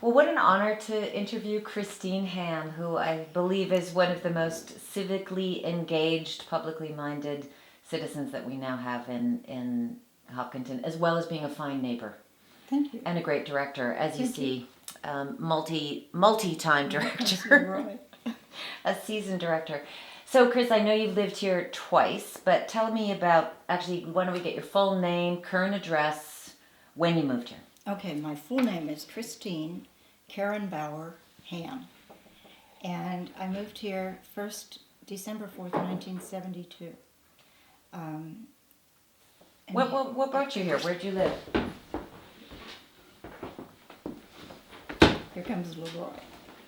Well, what an honor to interview Christine Hamm, who I believe is one of the most civically engaged, publicly minded citizens that we now have in Hopkinton, as well as being a fine neighbor. Thank you. And a great director, as you Thank you. see, multi-time director, Right. a seasoned director. So, Chris, I know you've lived here twice, but tell me about, actually, why don't we get your full name, current address, when you moved here? Okay, my full name is Christine Karen Bauer Hamm, and I moved here first December 4th, 1972. Um, and What brought you here? Where'd you live? Here comes Leroy.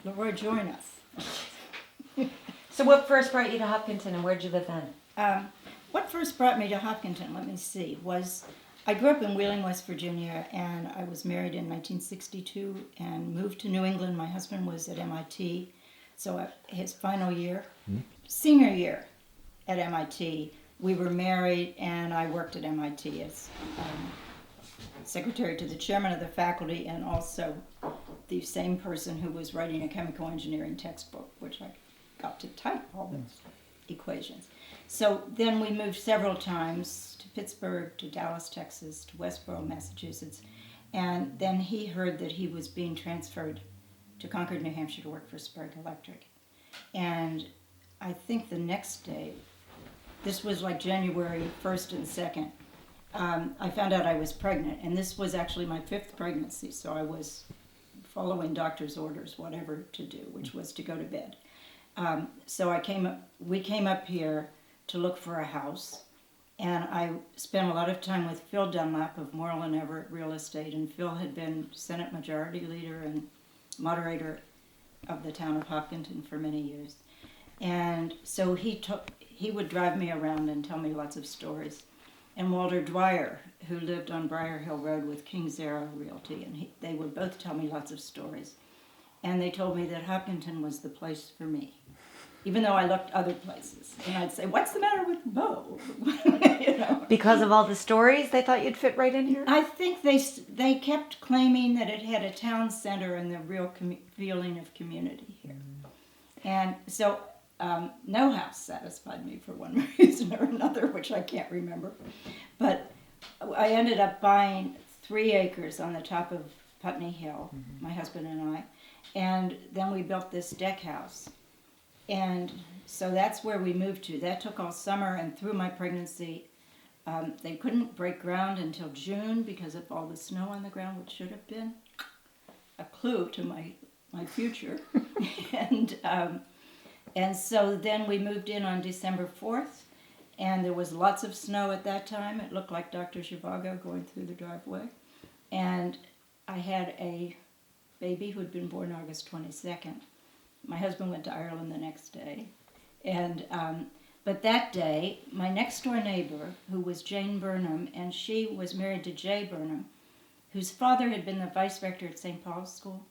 Leroy, join us. So what first brought you to Hopkinton, and where'd you live then? What first brought me to Hopkinton, let me see, was I grew up in Wheeling, West Virginia, and I was married in 1962 and moved to New England. My husband was at MIT, so his final year, senior year at MIT, we were married, and I worked at MIT as secretary to the chairman of the faculty and also the same person who was writing a chemical engineering textbook, which I got to type all those equations. So then we moved several times to Pittsburgh, to Dallas, Texas, to Westboro, Massachusetts, and then he heard that he was being transferred to Concord, New Hampshire to work for Sprague Electric. And I think the next day, this was like January 1st and 2nd, I found out I was pregnant, and this was actually my 5th pregnancy, so I was following doctor's orders, whatever to do, which was to go to bed. So we came up here to look for a house, and I spent a lot of time with Phil Dunlap of Morrill and Everett Real Estate, and Phil had been Senate Majority Leader and moderator of the town of Hopkinton for many years. And so he would drive me around and tell me lots of stories. And Walter Dwyer, who lived on Briar Hill Road with King Zara Realty, and they would both tell me lots of stories. And they told me that Hopkinton was the place for me, even though I looked other places. And I'd say, "What's the matter with Bo?" You know. Because of all the stories, they thought you'd fit right in here? I think they kept claiming that it had a town center and the real feeling of community here. And so no house satisfied me for one reason or another, which I can't remember. But I ended up buying 3 acres on the top of Putney Hill, my husband and I, and then we built this deck house. And so that's where we moved to. That took all summer, and through my pregnancy, they couldn't break ground until June because of all the snow on the ground, which should have been a clue to my future. And so then we moved in on December 4th, and there was lots of snow at that time. It looked like Dr. Zhivago going through the driveway. And I had a baby who had been born August 22nd. My husband went to Ireland the next day. And but that day, my next door neighbor, who was Jane Burnham, and she was married to Jay Burnham, whose father had been the vice rector at St. Paul's School,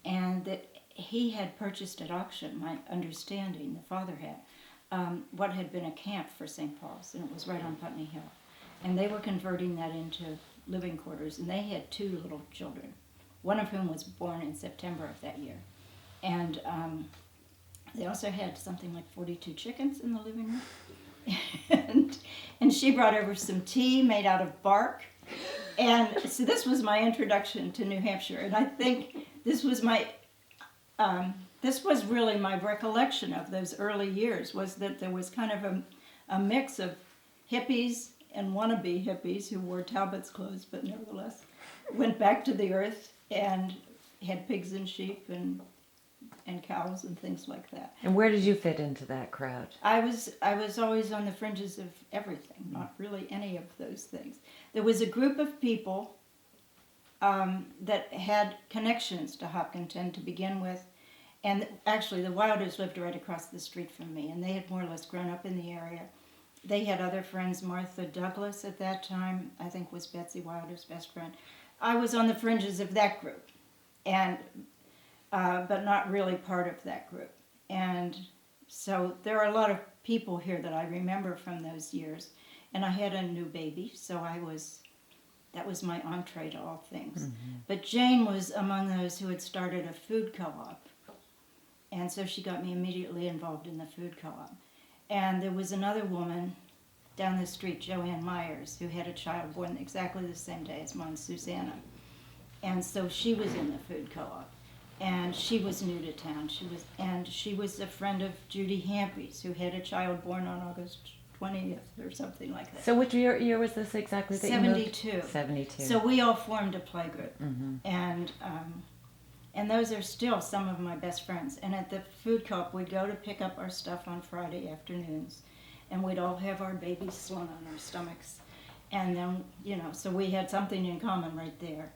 and that he had purchased at auction, my understanding, the father had, what had been a camp for St. Paul's, and it was right on Putney Hill. And they were converting that into living quarters, and they had 2 little children, one of whom was born in September of that year. And they also had something like 42 chickens in the living room. and she brought over some tea made out of bark. And so this was my introduction to New Hampshire, and I think this was really my recollection of those early years, was that there was kind of a mix of hippies and wannabe hippies who wore Talbot's clothes, but nevertheless went back to the earth and had pigs and sheep and cows and things like that. And where did you fit into that crowd? I was always on the fringes of everything, not really any of those things. There was a group of people that had connections to Hopkinton to begin with, and actually the Wilders lived right across the street from me, and they had more or less grown up in the area. They had other friends. Martha Douglas at that time, I think, was Betsy Wilder's best friend. I was on the fringes of that group, and but not really part of that group. And so there are a lot of people here that I remember from those years. And I had a new baby, so That was my entree to all things. But Jane was among those who had started a food co-op. And so she got me immediately involved in the food co-op. And there was another woman down the street, Joanne Myers, who had a child born exactly the same day as mine, Susanna. And so she was in the food co-op. And she was new to town. She was a friend of Judy Hampy's, who had a child born on August 20th or something like that. So which year was this exactly that you moved? 72. 72. So we all formed a play group. And those are still some of my best friends. And at the food co-op, we'd go to pick up our stuff on Friday afternoons, and we'd all have our babies slung on our stomachs. And then, so we had something in common right there.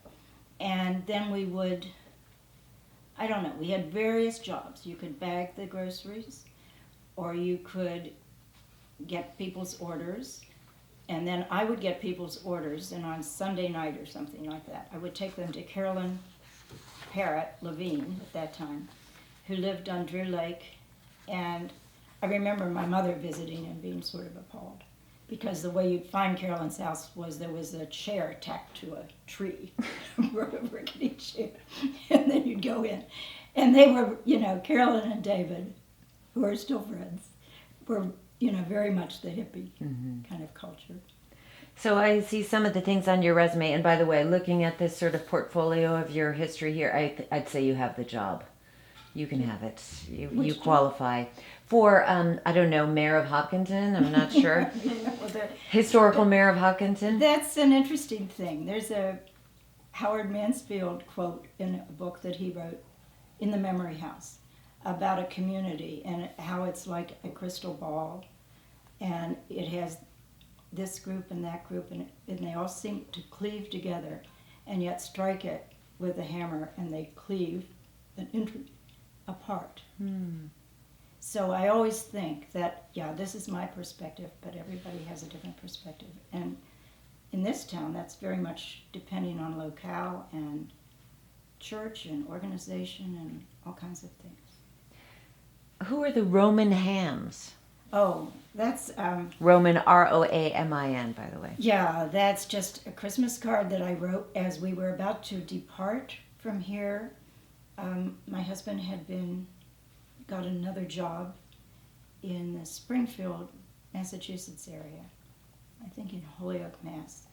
And then we would, I don't know, we had various jobs. You could bag the groceries, or you could get people's orders. And then I would get people's orders, and on Sunday night or something like that, I would take them to Carolyn Parrott Levine at that time, who lived on Drew Lake. And I remember my mother visiting and being sort of appalled, because the way you'd find Carolyn's house was there was a chair tacked to a tree, a rickety chair, and then you'd go in. And they were, Carolyn and David, who are still friends, were, very much the hippie kind of culture. So I see some of the things on your resume, and by the way, looking at this sort of portfolio of your history here, I'd say you have the job. You can have it. You qualify for, I don't know, Mayor of Hopkinton. I'm not sure. Historical Mayor of Hopkinton. That's an interesting thing. There's a Howard Mansfield quote in a book that he wrote, In the Memory House, about a community and how it's like a crystal ball, and it has this group and that group, and they all seem to cleave together, and yet strike it with a hammer, and they cleave an inch apart. So I always think that, this is my perspective, but everybody has a different perspective. And in this town, that's very much depending on locale and church and organization and all kinds of things. Who are the Roman Hamms? Oh, that's... Roman, Roamin, by the way. Yeah, that's just a Christmas card that I wrote as we were about to depart from here. My husband had got another job in the Springfield, Massachusetts area, I think in Holyoke, Mass.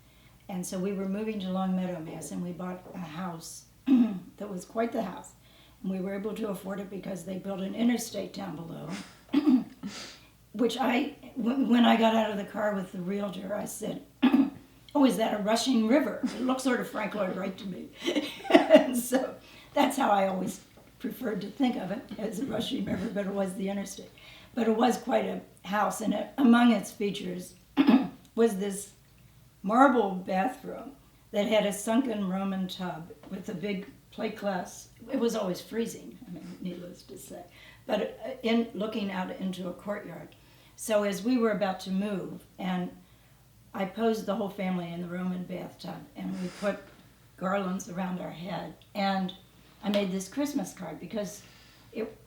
And so we were moving to Long Meadow, Mass, and we bought a house that was quite the house. And we were able to afford it because they built an interstate down below, which when I got out of the car with the realtor, I said, oh, is that a rushing river? It looks sort of Frank Lloyd Wright to me. And so that's how I always preferred to think of it, as a rushing river, but it was the interstate. But it was quite a house, and among its features was this marble bathroom that had a sunken Roman tub with a big plate glass. It was always freezing, needless to say, but in looking out into a courtyard. So as we were about to move, and I posed the whole family in the Roman bathtub, and we put garlands around our head, and I made this Christmas card because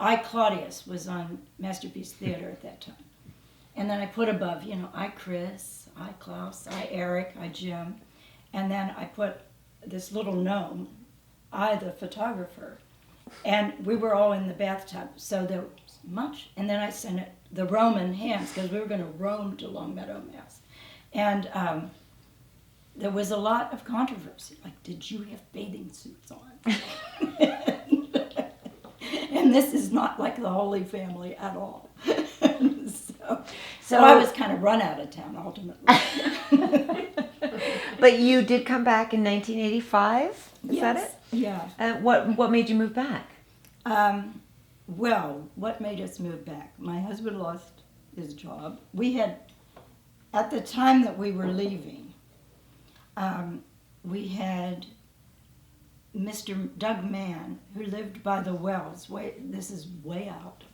I, Claudius, was on Masterpiece Theater at that time. And then I put above, I, Chris, I, Klaus, I, Eric, I, Jim. And then I put this little gnome, I, the photographer. And we were all in the bathtub, so there was much. And then I sent it the Roman Hamms, because we were going to roam to Long Meadow, Mass. And there was a lot of controversy, like, did you have bathing suits on? And this is not like the Holy Family at all. So I was kind of run out of town, ultimately. But you did come back in 1985? Is that it? Yeah. What made you move back? Well, what made us move back? My husband lost his job. We had, at the time that we were leaving, we had Mr. Doug Mann, who lived by the wells. This is way out,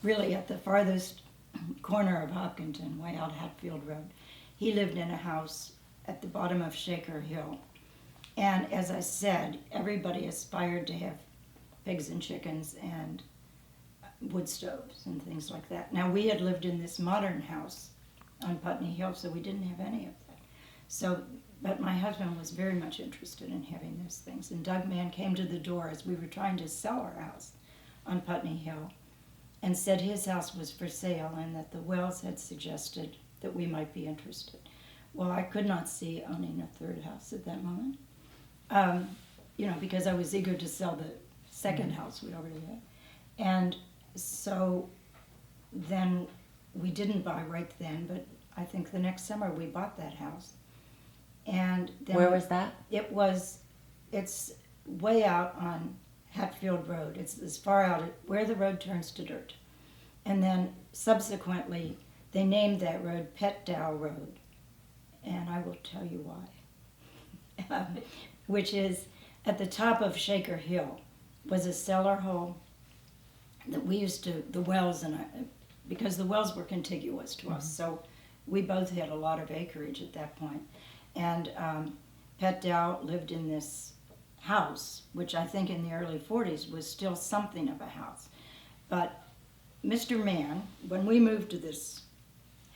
really at the farthest corner of Hopkinton, way out Hatfield Road. He lived in a house at the bottom of Shaker Hill. And as I said, everybody aspired to have pigs and chickens and wood stoves and things like that. Now, we had lived in this modern house on Putney Hill, so we didn't have any of that. So But my husband was very much interested in having those things. And Doug Mann came to the door as we were trying to sell our house on Putney Hill and said his house was for sale and that the Wells had suggested that we might be interested. Well, I could not see owning a third house at that moment, because I was eager to sell the second house we already had. And so then we didn't buy right then, but I think the next summer we bought that house. And then Where was that? It's way out on Hatfield Road. It's as far out where the road turns to dirt. And then subsequently, they named that road Petdow Road. And I will tell you why. Which is at the top of Shaker Hill was a cellar hole that we used to, the Wells and I, because the Wells were contiguous to us. So we both had a lot of acreage at that point. And Petdow lived in this house, which I think in the early 40s was still something of a house. But Mr. Mann, when we moved to this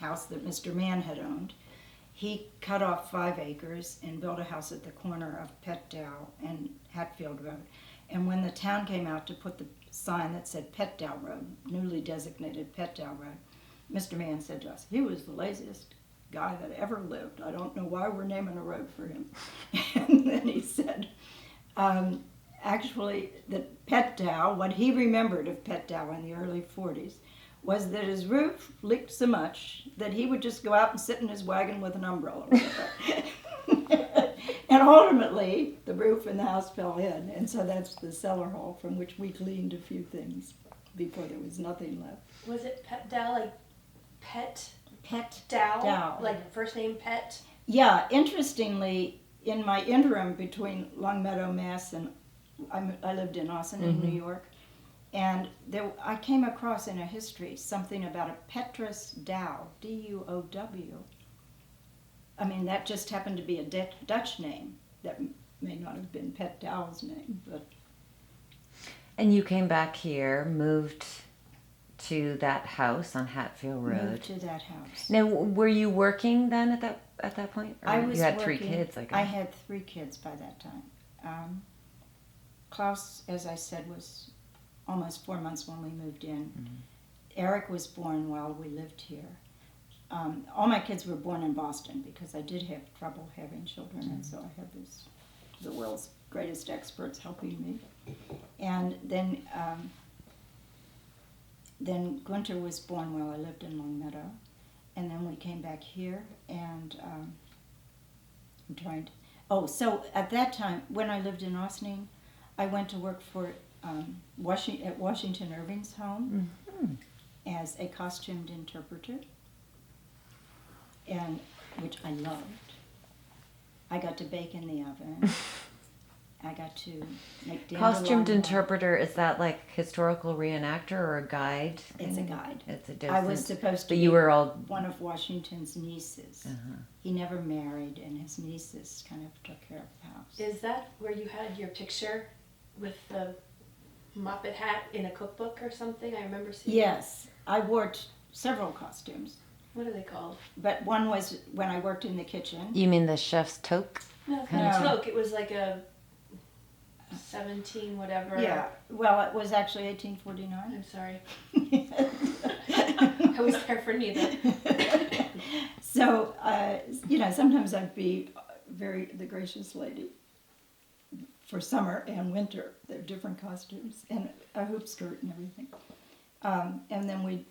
house that Mr. Mann had owned, he cut off 5 acres and built a house at the corner of Petdow and Hatfield Road. And when the town came out to put the sign that said Petdow Road, newly designated Petdow Road, Mr. Mann said to us, he was the laziest guy that ever lived. I don't know why we're naming a road for him. And then he said, actually, that Petdow, what he remembered of Petdow in the early 40s, was that his roof leaked so much that he would just go out and sit in his wagon with an umbrella. And ultimately, the roof in the house fell in, and so that's the cellar hole from which we gleaned a few things before there was nothing left. Was it Petdow, like Pet? Dow. Like first name Pet? Yeah, interestingly, in my interim between Longmeadow, Mass. and I lived in Ossining, New York, and I came across in a history something about a Petrus Dow, D-U-O-W. I mean, that just happened to be a Dutch name. That may not have been Petdow's name, but... And you came back here, moved to that house on Hatfield Road. Moved to that house. Now, were you working then at that point? Or I was you had working, 3 kids, I guess. I had 3 kids by that time. Klaus, as I said, was almost 4 months when we moved in. Eric was born while we lived here. All my kids were born in Boston because I did have trouble having children, and so I had the world's greatest experts helping me. And then Gunter was born while I lived in Longmeadow, and then we came back here, and so at that time, when I lived in Ossining, I went to work for at Washington Irving's home as a costumed interpreter, and which I loved. I got to bake in the oven. I got to make Costumed interpreter, is that like historical reenactor or a guide? It's a guide. It's a I was supposed to But be you were all... one of Washington's nieces. He never married, and his nieces kind of took care of the house. Is that where you had your picture with the Muppet hat in a cookbook or something? I remember seeing Yes, I wore several costumes, What are they called? but one was when I worked in the kitchen. You mean the chef's toque? No, Kind of- Toke. It was like a 17 whatever. Yeah, well, it was actually 1849. I'm sorry. I was there for neither. So, sometimes I'd be the gracious lady for summer and winter. They're different costumes and a hoop skirt and everything. And then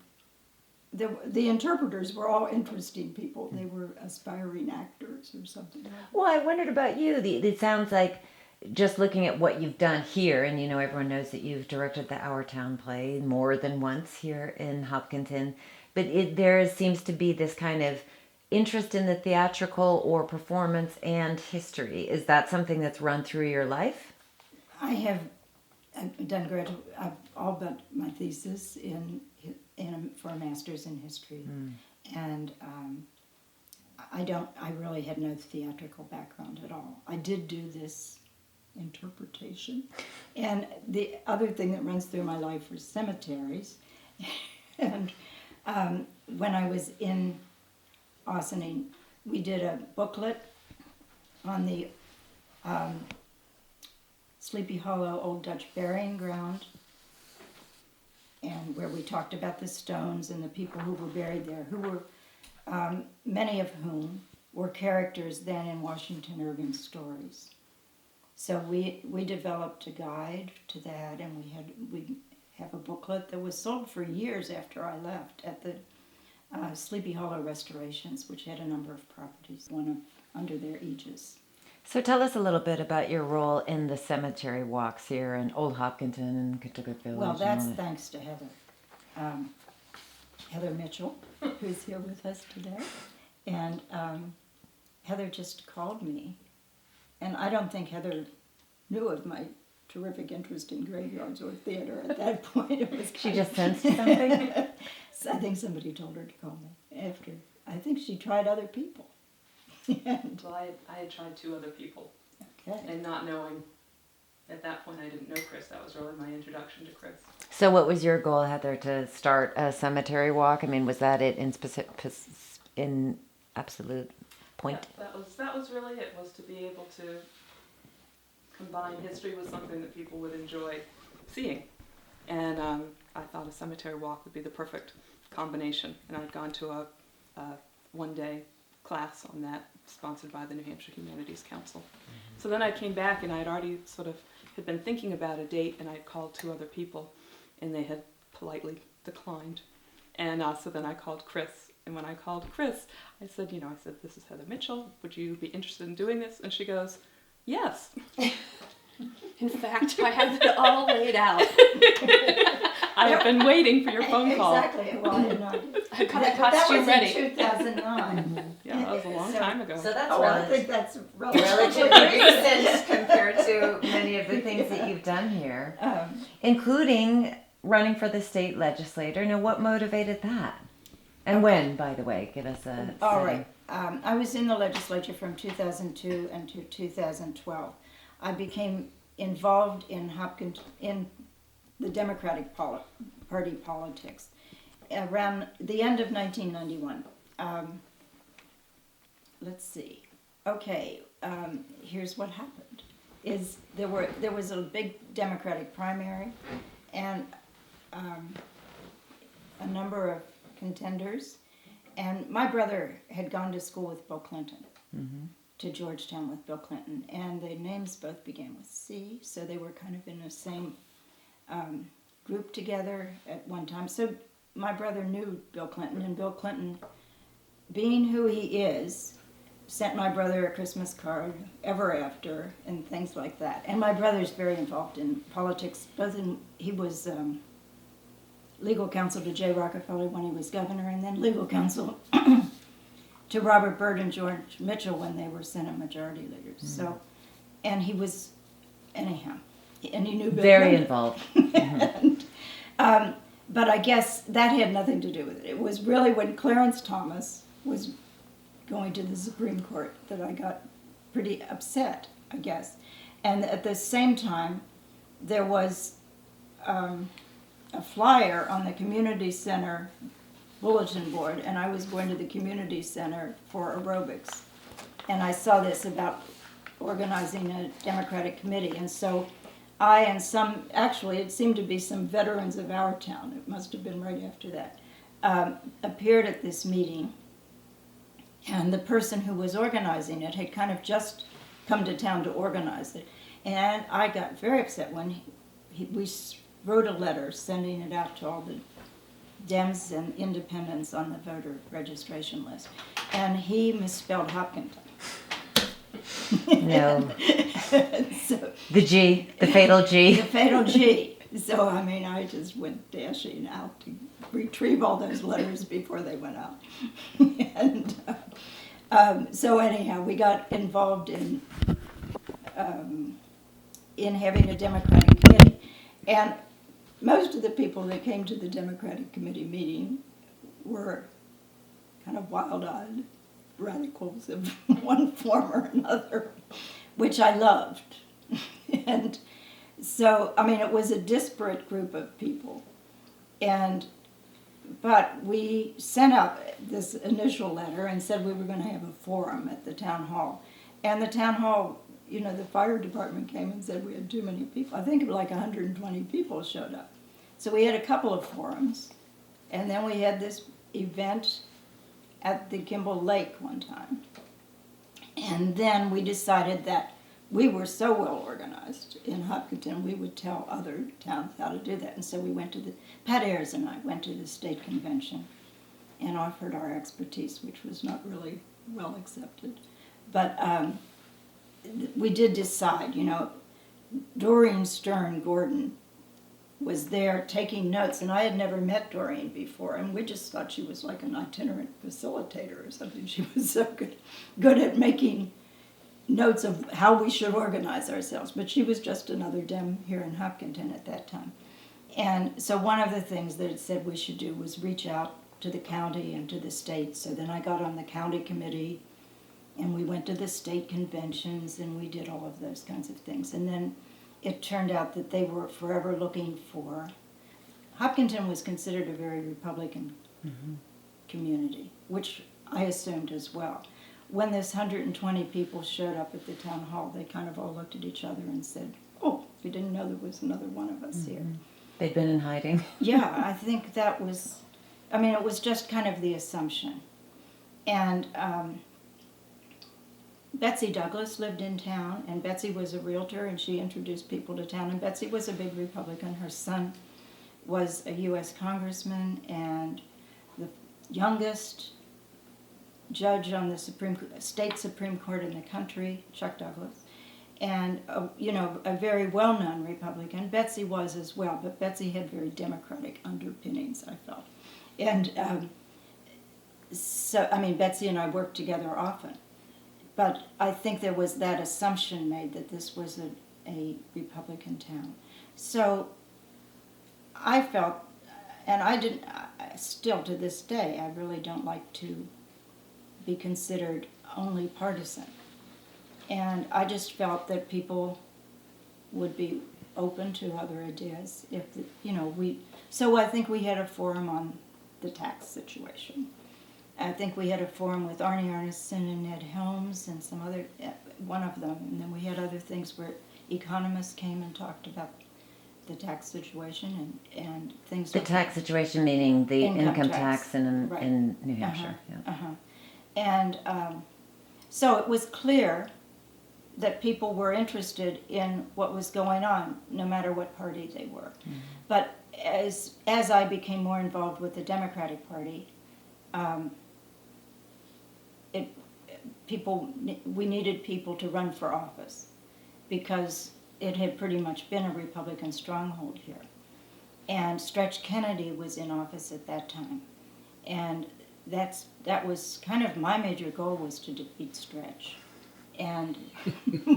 the interpreters were all interesting people. They were aspiring actors or something like that. Well, I wondered about you. It sounds like, just looking at what you've done here, and everyone knows that you've directed the Our Town play more than once here in Hopkinton, but there seems to be this kind of interest in the theatrical or performance and history. Is that something that's run through your life? I've done I've all but my thesis for a master's in history, and I really had no theatrical background at all. I did do this interpretation, and the other thing that runs through my life was cemeteries. And when I was in Ossining, we did a booklet on the Sleepy Hollow Old Dutch Burying Ground, and where we talked about the stones and the people who were buried there, who were many of whom were characters then in Washington Irving stories. So we developed a guide to that, and we have a booklet that was sold for years after I left at the Sleepy Hollow Restorations, which had a number of properties, under their aegis. So tell us a little bit about your role in the cemetery walks here in Old Hopkinton and Kentucky Village. Well, that's thanks to Heather. Heather Mitchell, who's here with us today. And Heather just called me. And I don't think Heather knew of my terrific interest in graveyards or theater at that point. It was She just sensed something? I think somebody told her to call me after. I think she tried other people. Well, I had tried 2 other people, Okay. and not knowing, at that point I didn't know Chris. That was really my introduction to Chris. So what was your goal, Heather, to start a cemetery walk? I mean, was that it in absolute point? Yeah, that was really it, was to be able to combine history with something that people would enjoy seeing. And I thought a cemetery walk would be the perfect combination. And I'd gone to a one-day class on that, sponsored by the New Hampshire Humanities Council. So then I came back, and I had already had been thinking about a date, and I had called 2 other people, and they had politely declined. And so then I called Chris, and when I called Chris, I said, this is Heather Mitchell, would you be interested in doing this? And she goes, yes. In fact, I have it all laid out. I have been waiting for your phone call. Exactly. Well, I did not. I got the That costume was ready. in 2009. Yeah, that was a long time ago. So that's I think that's relatively recent compared to many of the things that you've done here, including running for the state legislature. Now, what motivated that? And when, by the way, give us a All setting. right. I was in the legislature from 2002 until 2012. I became involved in Hopkinton, in the Democratic Party politics around the end of 1991. Let's see. Okay, here's what happened. There was a big Democratic primary, and a number of contenders, and my brother had gone to school with Bill Clinton, to Georgetown with Bill Clinton, and their names both began with C, so they were kind of in the same group together at one time. So my brother knew Bill Clinton, and Bill Clinton, being who he is, sent my brother a Christmas card ever after and things like that. And my brother's very involved in politics. He was legal counsel to Jay Rockefeller when he was governor, and then legal counsel to Robert Byrd and George Mitchell when they were Senate Majority Leaders. So, and he was, anyhow, and he knew Bill Very Clinton. involved. And, but I guess that had nothing to do with it. It was really when Clarence Thomas was going to the Supreme Court that I got pretty upset, I guess. And at the same time, there was a flyer on the community center bulletin board, and I was going to the community center for aerobics. And I saw this about organizing a Democratic committee, and so I and some, actually it seemed to be some veterans of our town, it must have been right after that, appeared at this meeting. And the person who was organizing it had kind of just come to town to organize it. And I got very upset when we wrote a letter sending it out to all the Dems and independents on the voter registration list. And he misspelled Hopkinton. No. So, The G, the fatal G. the fatal G. So, I mean, I just went dashing out to retrieve all those letters before they went out. And so anyhow, we got involved in having a Democratic committee. And most of the people that came to the Democratic committee meeting were kind of wild-eyed radicals of one form or another, which I loved. And so, I mean, it was a disparate group of people. But we sent out this initial letter and said we were going to have a forum at the town hall. And the town hall, the fire department came and said we had too many people. I think like 120 people showed up. So we had a couple of forums, and then we had this event at the Kimball Lake one time. And then we decided that we were so well organized in Hopkinton, we would tell other towns how to do that. And so we went to Pat Ayers and I went to the state convention and offered our expertise, which was not really well accepted. But we did decide, Doreen Stern Gordon was there taking notes, and I had never met Doreen before, and we just thought she was like an itinerant facilitator or something. She was so good at making notes of how we should organize ourselves, but she was just another Dem here in Hopkinton at that time. And so one of the things that it said we should do was reach out to the county and to the state. So then I got on the county committee, and we went to the state conventions, and we did all of those kinds of things. And then it turned out that they were forever looking for, Hopkinton was considered a very Republican community, which I assumed as well. When this 120 people showed up at the town hall, they kind of all looked at each other and said, oh, we didn't know there was another one of us here. They'd been in hiding. Yeah, I think that was, it was just kind of the assumption. And Betsy Douglas lived in town, and Betsy was a realtor, and she introduced people to town. And Betsy was a big Republican. Her son was a U.S. congressman and the youngest judge on the state Supreme Court in the country, Chuck Douglas, and a very well-known Republican. Betsy was as well, but Betsy had very Democratic underpinnings, I felt. And Betsy and I worked together often. But I think there was that assumption made that this was a Republican town. So I felt, and still to this day, I really don't like to be considered only partisan. And I just felt that people would be open to other ideas so I think we had a forum on the tax situation. I think we had a forum with Arnie Arneson and Ned Helms and some other, one of them, and then we had other things where economists came and talked about the tax situation and things. The tax situation meaning the income tax right. in New Hampshire. And so it was clear that people were interested in what was going on, no matter what party they were. Mm-hmm. But as I became more involved with the Democratic Party, we needed people to run for office because it had pretty much been a Republican stronghold here. And Stretch Kennedy was in office at that time. And that was kind of my major goal, was to defeat Stretch. And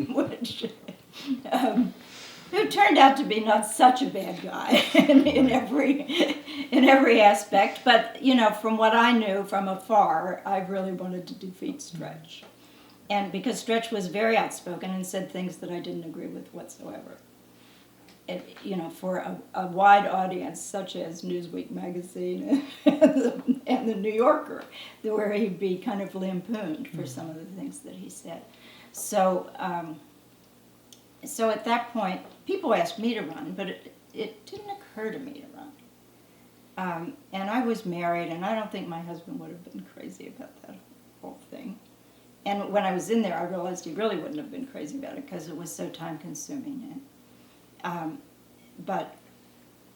which who turned out to be not such a bad guy in every aspect, but from what I knew from afar, I really wanted to defeat Stretch, and because Stretch was very outspoken and said things that I didn't agree with whatsoever. For a wide audience such as Newsweek magazine and the New Yorker, where he'd be kind of lampooned for some of the things that he said. So at that point, people asked me to run, but it didn't occur to me to run. And I was married, and I don't think my husband would have been crazy about that whole thing. And when I was in there, I realized he really wouldn't have been crazy about it because it was so time-consuming. But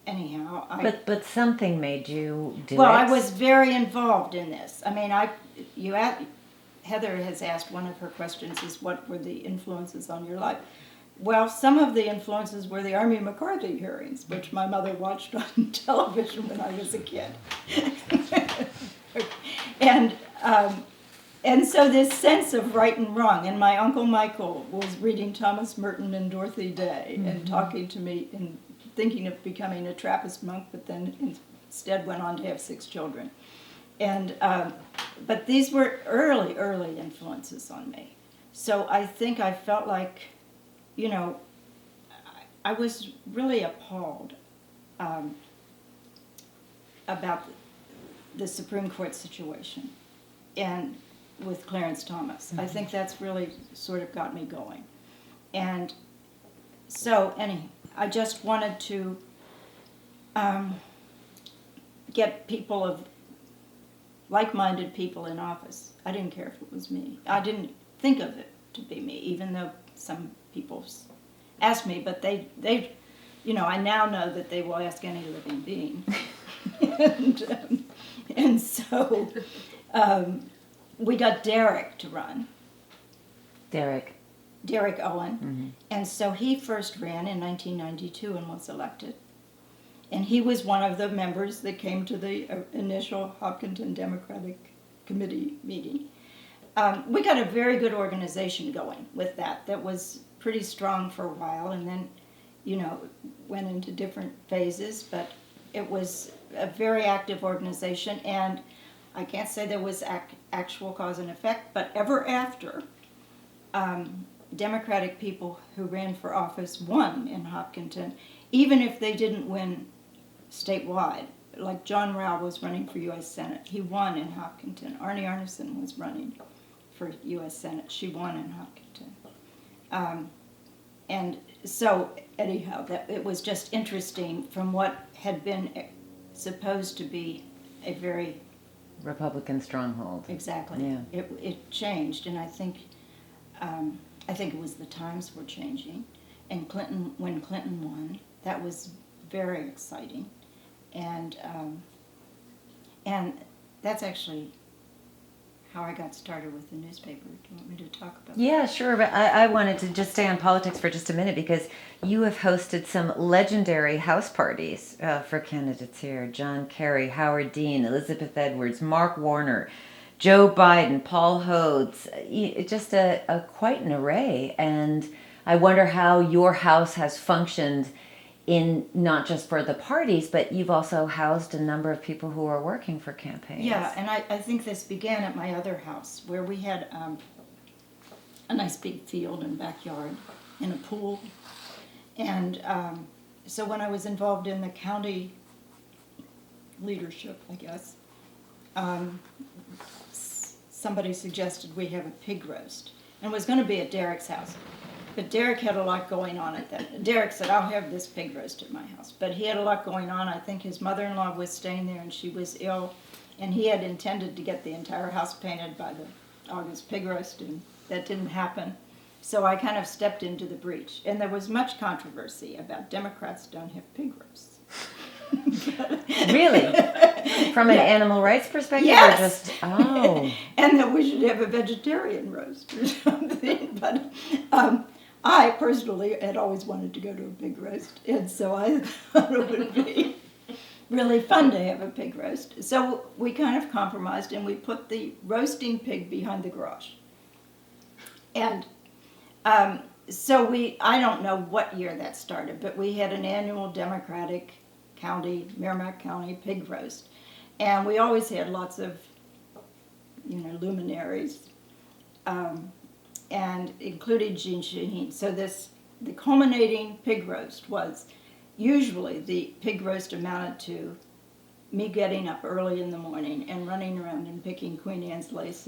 anyhow, But something made you do it. Well, I was very involved in this. Heather has asked, one of her questions is, what were the influences on your life? Well, some of the influences were the Army McCarthy hearings, which my mother watched on television when I was a kid. And so this sense of right and wrong, and my Uncle Michael was reading Thomas Merton and Dorothy Day and talking to me and thinking of becoming a Trappist monk, but then instead went on to have 6 children. And but these were early influences on me. So I think I felt like, I was really appalled about the Supreme Court situation. And with Clarence Thomas. I think that's really sort of got me going. And so, I just wanted to get people of like-minded people in office. I didn't care if it was me. I didn't think of it to be me, even though some people asked me, but they I now know that they will ask any living being. and so we got Derek to run. Derek Owen. And so he first ran in 1992 and was elected. And he was one of the members that came to the initial Hopkinton Democratic Committee meeting. We got a very good organization going with that. That was pretty strong for a while, and then, went into different phases. But it was a very active organization, and I can't say there was actual cause and effect, but ever after, Democratic people who ran for office won in Hopkinton, even if they didn't win statewide. Like John Rao was running for U.S. Senate. He won in Hopkinton. Arnie Arneson was running for U.S. Senate. She won in Hopkinton. And so, anyhow, it was just interesting from what had been supposed to be a very Republican stronghold. Exactly. Yeah. It changed, and I think it was the times were changing. And when Clinton won, that was very exciting, and that's actually how I got started with the newspaper. Do you want me to talk about that? Yeah, sure, but I wanted to just stay on politics for just a minute because you have hosted some legendary house parties for candidates here. John Kerry, Howard Dean, Elizabeth Edwards, Mark Warner, Joe Biden, Paul Hodes, just a quite an array. And I wonder how your house has functioned in not just for the parties, but you've also housed a number of people who are working for campaigns. Yeah, and I think this began at my other house, where we had a nice big field and backyard and a pool. And so when I was involved in the county leadership, I guess, somebody suggested we have a pig roast. And it was going to be at Derek's house. But Derek had a lot going on at that. Derek said, I'll have this pig roast at my house. But he had a lot going on. I think his mother-in-law was staying there and she was ill. And he had intended to get the entire house painted by the August pig roast, and that didn't happen. So I kind of stepped into the breach. And there was much controversy about Democrats don't have pig roasts. Really? From an animal rights perspective? Yes. Or just, oh. And that we should have a vegetarian roast or something. But I personally had always wanted to go to a pig roast, and so I thought it would be really fun to have a pig roast. So we kind of compromised, and we put the roasting pig behind the garage. And so I don't know what year that started, but we had an annual Democratic County, Merrimack County pig roast. And we always had lots of, luminaries. And included Jean Shaheen. So the culminating pig roast was, usually the pig roast amounted to me getting up early in the morning and running around and picking Queen Anne's lace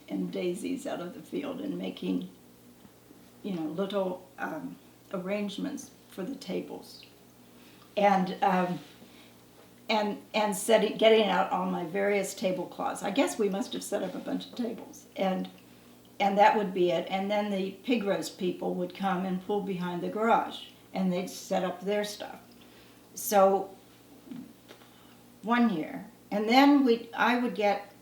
and daisies out of the field and making, little arrangements for the tables. And getting out all my various tablecloths. I guess we must have set up a bunch of tables. And that would be it. And then the pig roast people would come and pull behind the garage, and they'd set up their stuff. So one year, and then I would get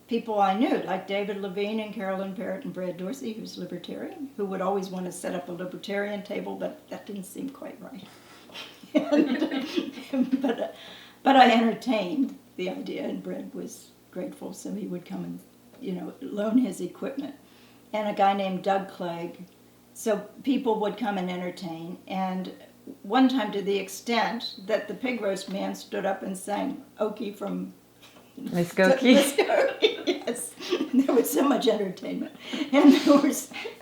people I knew, like David Levine and Carolyn Parrott and Brad Dorsey, who's libertarian, who would always want to set up a libertarian table, but that didn't seem quite right. But I entertained the idea, and Brad was grateful, so he would come and loan his equipment. And a guy named Doug Clegg. So people would come and entertain. And one time, to the extent that the pig roast man stood up and sang Okie from Muskogee. Yes. There was so much entertainment. And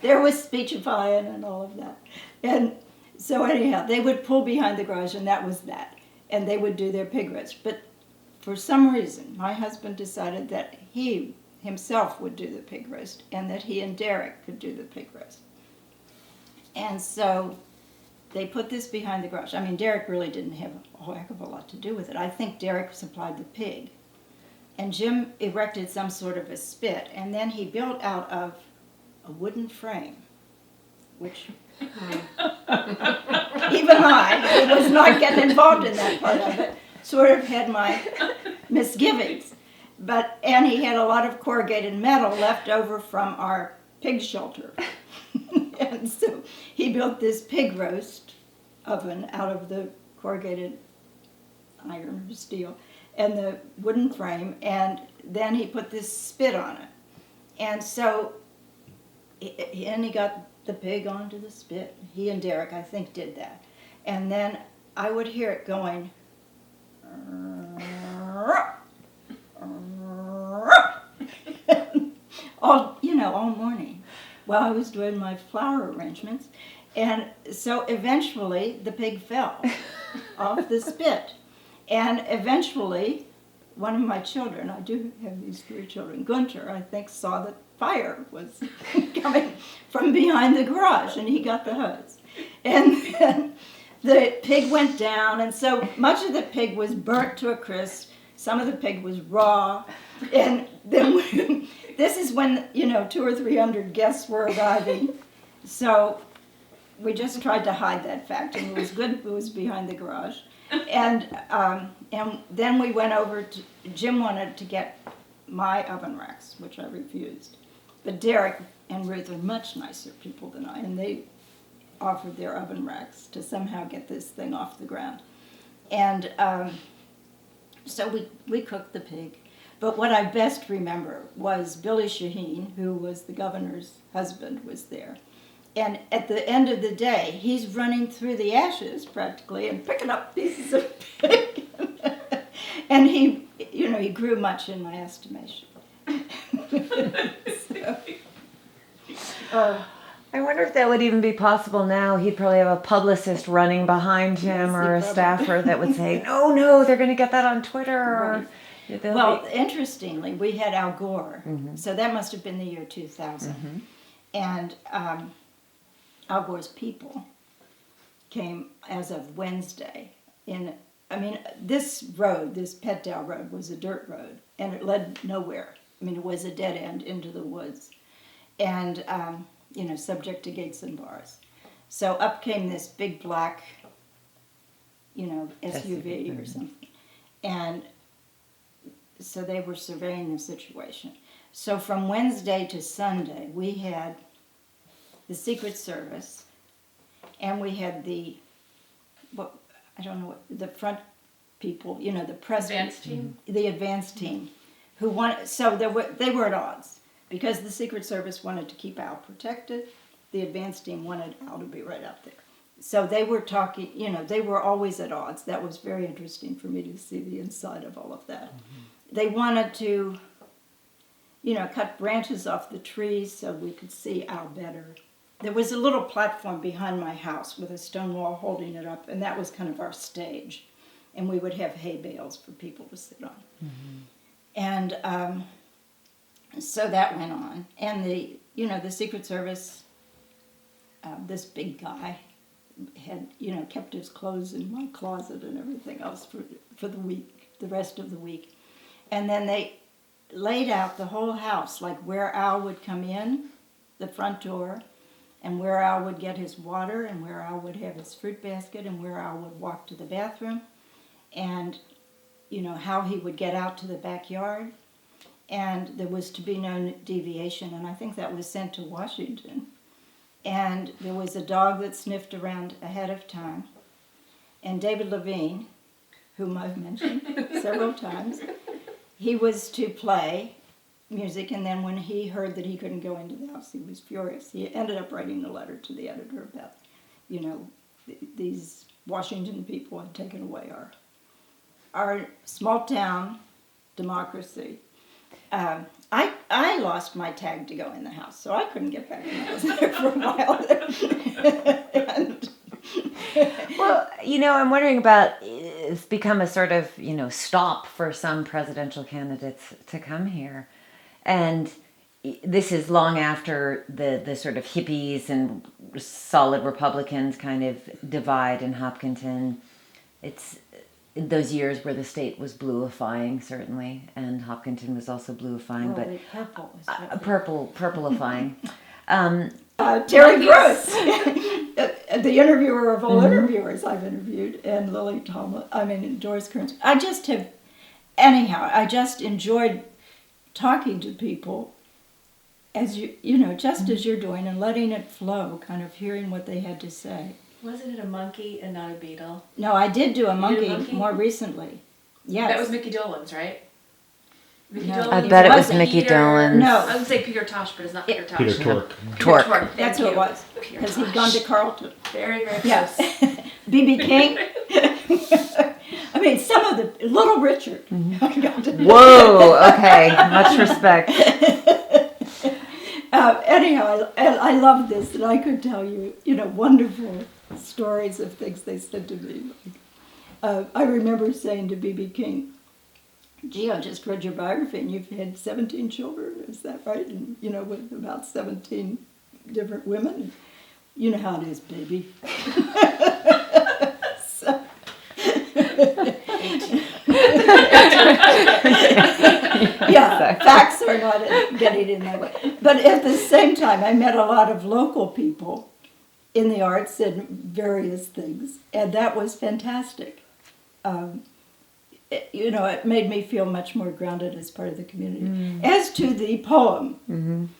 there was speechifying and all of that. And so anyhow, they would pull behind the garage, and that was that. And they would do their pig roast. But for some reason, my husband decided that he himself would do the pig roast, and that he and Derek could do the pig roast. And so they put this behind the garage. I mean, Derek really didn't have a whole heck of a lot to do with it. I think Derek supplied the pig. And Jim erected some sort of a spit, and then he built out of a wooden frame, which even I, who was not getting involved in that part of it, sort of had my misgivings. And he had a lot of corrugated metal left over from our pig shelter. And so he built this pig roast oven out of the corrugated iron or steel and the wooden frame, and then he put this spit on it. And so, and he got the pig onto the spit. He and Derek, I think, did that. And then I would hear it going, all morning while I was doing my flower arrangements. And so eventually the pig fell off the spit. And eventually one of my children, I do have these 3 children, Gunter, I think, saw that fire was coming from behind the garage, and he got the hose. And then the pig went down, and so much of the pig was burnt to a crisp. Some of the pig was raw. And then this is when, 200 or 300 guests were arriving. So we just tried to hide that fact, and it was good it was behind the garage. And then we went over to, Jim wanted to get my oven racks, which I refused. But Derek and Ruth are much nicer people than I, and they offered their oven racks to somehow get this thing off the ground. And so we cooked the pig. But what I best remember was Billy Shaheen, who was the governor's husband, was there. And at the end of the day, he's running through the ashes practically and picking up pieces of pig. And he grew much in my estimation. I wonder if that would even be possible now. He'd probably have a publicist running behind him, Yes, or a probably. staffer that would say, no, they're going to get that on Twitter. Right. Or Well, interestingly, we had Al Gore, so that must have been the year 2000. And Al Gore's people came as of Wednesday. This road, this Petdow Road, was a dirt road, and it led nowhere. It was a dead end into the woods, and subject to gates and bars. So up came this big black, SUV or something, and so they were surveying the situation. So from Wednesday to Sunday, we had the Secret Service, and we had the front people, the president, Advance team? the advance team, who wanted. So they were at odds because the Secret Service wanted to keep Al protected. The advance team wanted Al to be right out there. So they were talking. They were always at odds. That was very interesting for me to see the inside of all of that. They wanted to, cut branches off the trees so we could see Al better. There was a little platform behind my house with a stone wall holding it up, and that was kind of our stage. And we would have hay bales for people to sit on. And so that went on. And the Secret Service, this big guy, had, kept his clothes in my closet and everything else for the week, the rest of the week. And then they laid out the whole house, like where Al would come in, the front door, and where Al would get his water, and where Al would have his fruit basket, and where Al would walk to the bathroom, and, how he would get out to the backyard. And there was to be no deviation, and I think that was sent to Washington. And there was a dog that sniffed around ahead of time. And David Levine, whom I've mentioned several times, he was to play music, and then when he heard that he couldn't go into the house, he was furious. He ended up writing a letter to the editor about, these Washington people had taken away our small town democracy. I lost my tag to go in the house, so I couldn't get back when I was there for a while. Well, I'm wondering about, it's become a sort of, stop for some presidential candidates to come here. And this is long after the sort of hippies and solid Republicans kind of divide in Hopkinton. It's those years where the state was bluifying, certainly, and Hopkinton was also bluifying, Well, but the purple is what purpleifying. Terry Gross, the interviewer of all interviewers I've interviewed, and Lily Doris Kearns. I just enjoyed talking to people as as you're doing, and letting it flow, kind of hearing what they had to say. Wasn't it a monkey and not a beetle? No, I did do a You monkey, did a monkey? more recently. Yes. That was Mickey Dolenz, right? Mickey No. I Dolenz bet it was Peter- Mickey Dolenz. No. I was going to say Peter Tosh, but it's not Peter Tosh. Peter Tork. Tork. Thank That's who you. it was, Peter because he'd Tosh. gone to Carlton. Very, very Yes. close. B.B. King. I mean, some of the Little Richard. I got to know. Whoa, okay, much respect. Anyhow, I love this, and I could tell you, wonderful stories of things they said to me. I remember saying to B.B. King, "Gee, I just read your biography, and you've had 17 children. Is that right? And with about 17 different women. You know how it is, baby." So, yeah, facts are not getting in that way. But at the same time, I met a lot of local people in the arts and various things, and that was fantastic. It made me feel much more grounded as part of the community. As to the poem,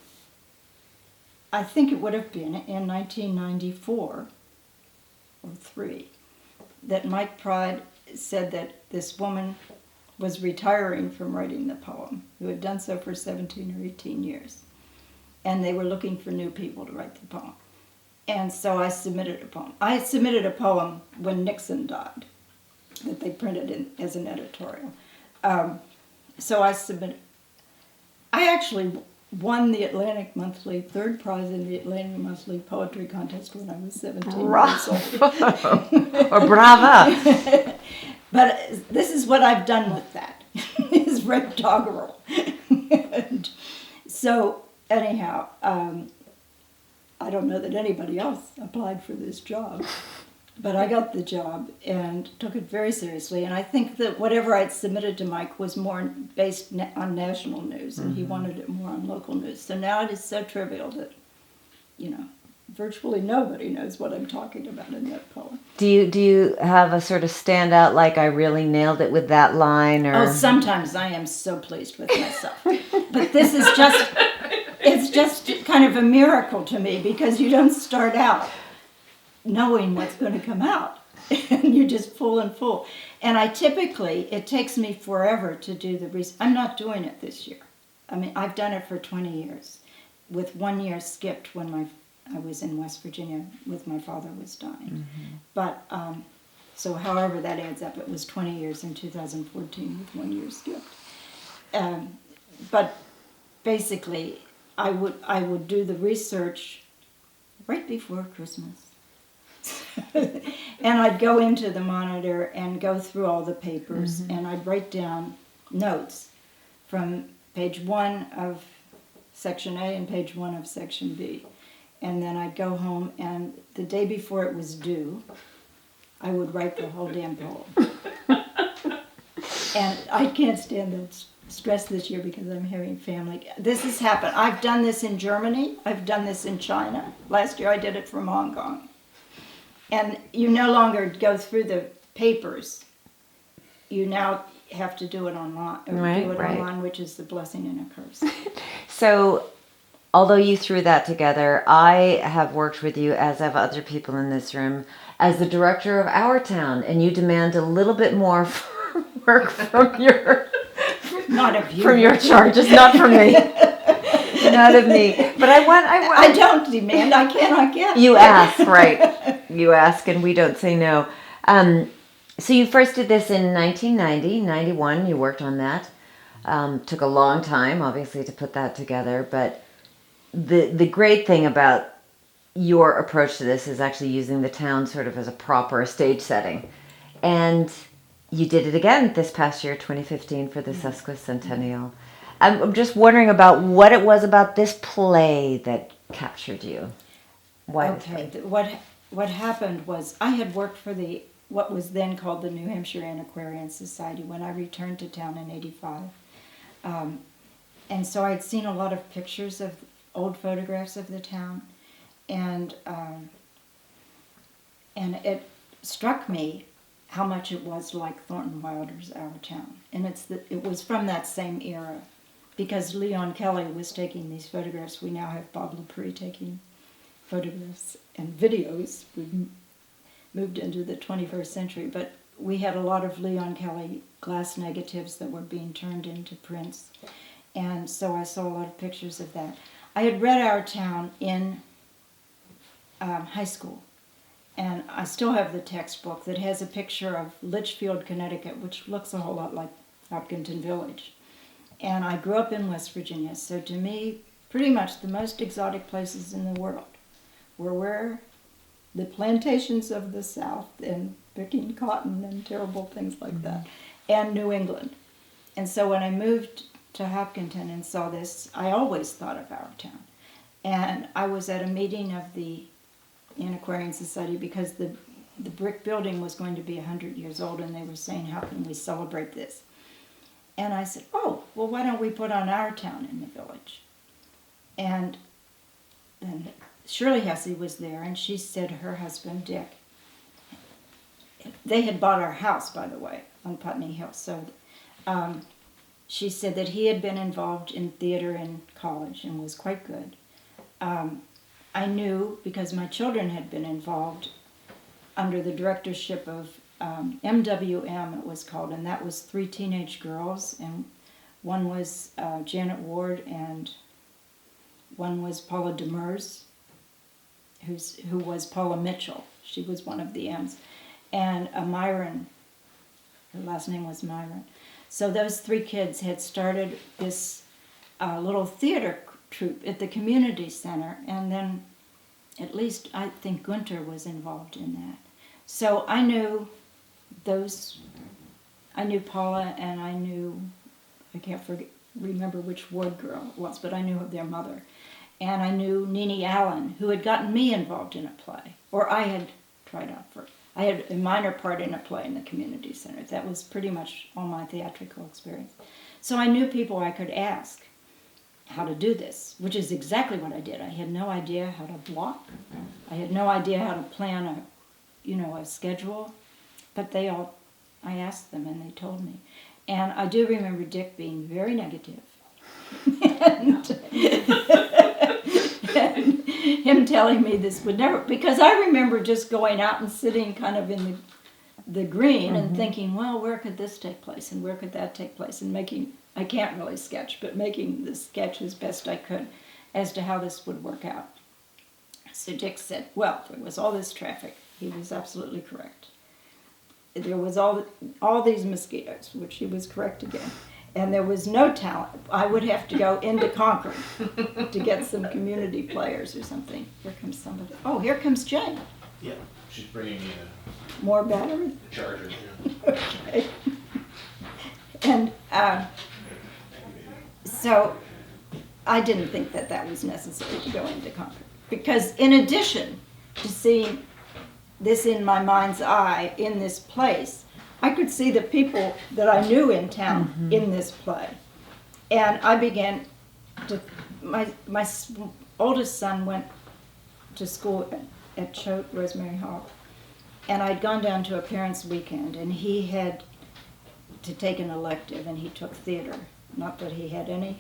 I think it would have been in 1994 or 3 that Mike Pride said that this woman was retiring from writing the poem, who had done so for 17 or 18 years. And they were looking for new people to write the poem. And so I submitted a poem. I submitted a poem when Nixon died, that they printed in as an editorial. So I submitted. I actually won the Atlantic Monthly, 3rd prize in the Atlantic Monthly Poetry Contest when I was 17 years old. Or brava. But this is what I've done with that, is write doggerel. And so anyhow, I don't know that anybody else applied for this job, but I got the job and took it very seriously. And I think that whatever I'd submitted to Mike was more based on national news, and he wanted it more on local news. So now it is so trivial that, virtually nobody knows what I'm talking about in that poem. Do you have a sort of standout, like I really nailed it with that line, or? Oh, sometimes I am so pleased with myself. But this is it's just kind of a miracle to me, because you don't start out knowing what's going to come out. And you're just full and full. And it takes me forever to do the research. I'm not doing it this year. I mean, I've done it for 20 years, with 1 year skipped when I was in West Virginia with my father was dying. But, so however that adds up, it was 20 years in 2014 with 1 year skipped. But basically, I would do the research right before Christmas. And I'd go into the Monitor and go through all the papers, and I'd write down notes from page 1 of section A and page 1 of section B. And then I'd go home, and the day before it was due, I would write the whole damn poem. And I can't stand the stress this year because I'm having family. This has happened. I've done this in Germany. I've done this in China. Last year I did it from Hong Kong. And you no longer go through the papers. You now have to do it online, online, which is the blessing and a curse. So, although you threw that together, I have worked with you, as have other people in this room, as the director of Our Town, and you demand a little bit more work from your from your charges, not from me. Not of me. But I don't demand, I cannot get. You ask, right. You ask, and we don't say no. So you first did this in 1990, 91, you worked on that. Took a long time, obviously, to put that together, but the great thing about your approach to this is actually using the town sort of as a proper stage setting. And you did it again this past year, 2015, for the sesquicentennial. I'm just wondering about what it was about this play that captured you. Why this Okay, play? what happened was I had worked for the what was then called the New Hampshire Antiquarian Society when I returned to town in '85, and so I'd seen a lot of pictures of old photographs of the town, and it struck me how much it was like Thornton Wilder's Our Town, and it was from that same era, because Leon Kelly was taking these photographs. We now have Bob Lepre taking photographs and videos. We've moved into the 21st century, but we had a lot of Leon Kelly glass negatives that were being turned into prints, and so I saw a lot of pictures of that. I had read Our Town in high school, and I still have the textbook that has a picture of Litchfield, Connecticut, which looks a whole lot like Hopkinton Village. And I grew up in West Virginia, so to me, pretty much the most exotic places in the world were where the plantations of the South and picking cotton and terrible things like that, and New England. And so when I moved to Hopkinton and saw this, I always thought of Our Town. And I was at a meeting of the Antiquarian Society because the brick building was going to be 100 years old, and they were saying, how can we celebrate this? And I said, oh, well, why don't we put on Our Town in the village? And Shirley Hussey was there, and she said her husband, Dick, they had bought our house, by the way, on Putney Hill. So she said that he had been involved in theater in college and was quite good. I knew because my children had been involved under the directorship of MWM, it was called, and that was 3 teenage girls, and one was Janet Ward, and one was Paula Demers, who was Paula Mitchell. She was one of the M's, and Myron, her last name was Myron. So those 3 kids had started this little theater troupe at the community center, and then at least I think Gunter was involved in that. So I knew I knew Paula, and I knew, I can't remember which Ward girl it was, but I knew their mother. And I knew Nene Allen, who had gotten me involved in a play, or I had tried out for, I had a minor part in a play in the community center. That was pretty much all my theatrical experience. So I knew people I could ask how to do this, which is exactly what I did. I had no idea how to block. I had no idea how to plan a schedule, but I asked them and they told me. And I do remember Dick being very negative. and him telling me this would never, because I remember just going out and sitting kind of in the green and thinking, well, where could this take place and where could that take place, and making, I can't really sketch, but making the sketch as best I could as to how this would work out. So Dick said, well, there was all this traffic. He was absolutely correct. There was all these mosquitoes, which he was correct again. And there was no talent. I would have to go into Concord to get some community players or something. Here comes somebody. Oh, here comes Jane. Yeah, she's bringing me More battery? a charger. Okay. And so I didn't think that was necessary to go into Concord. Because in addition to seeing this in my mind's eye in this place, I could see the people that I knew in town in this play. And I began to, my oldest son went to school at Choate, Rosemary Hall, and I'd gone down to a parents' weekend, and he had to take an elective, and he took theater. Not that he had any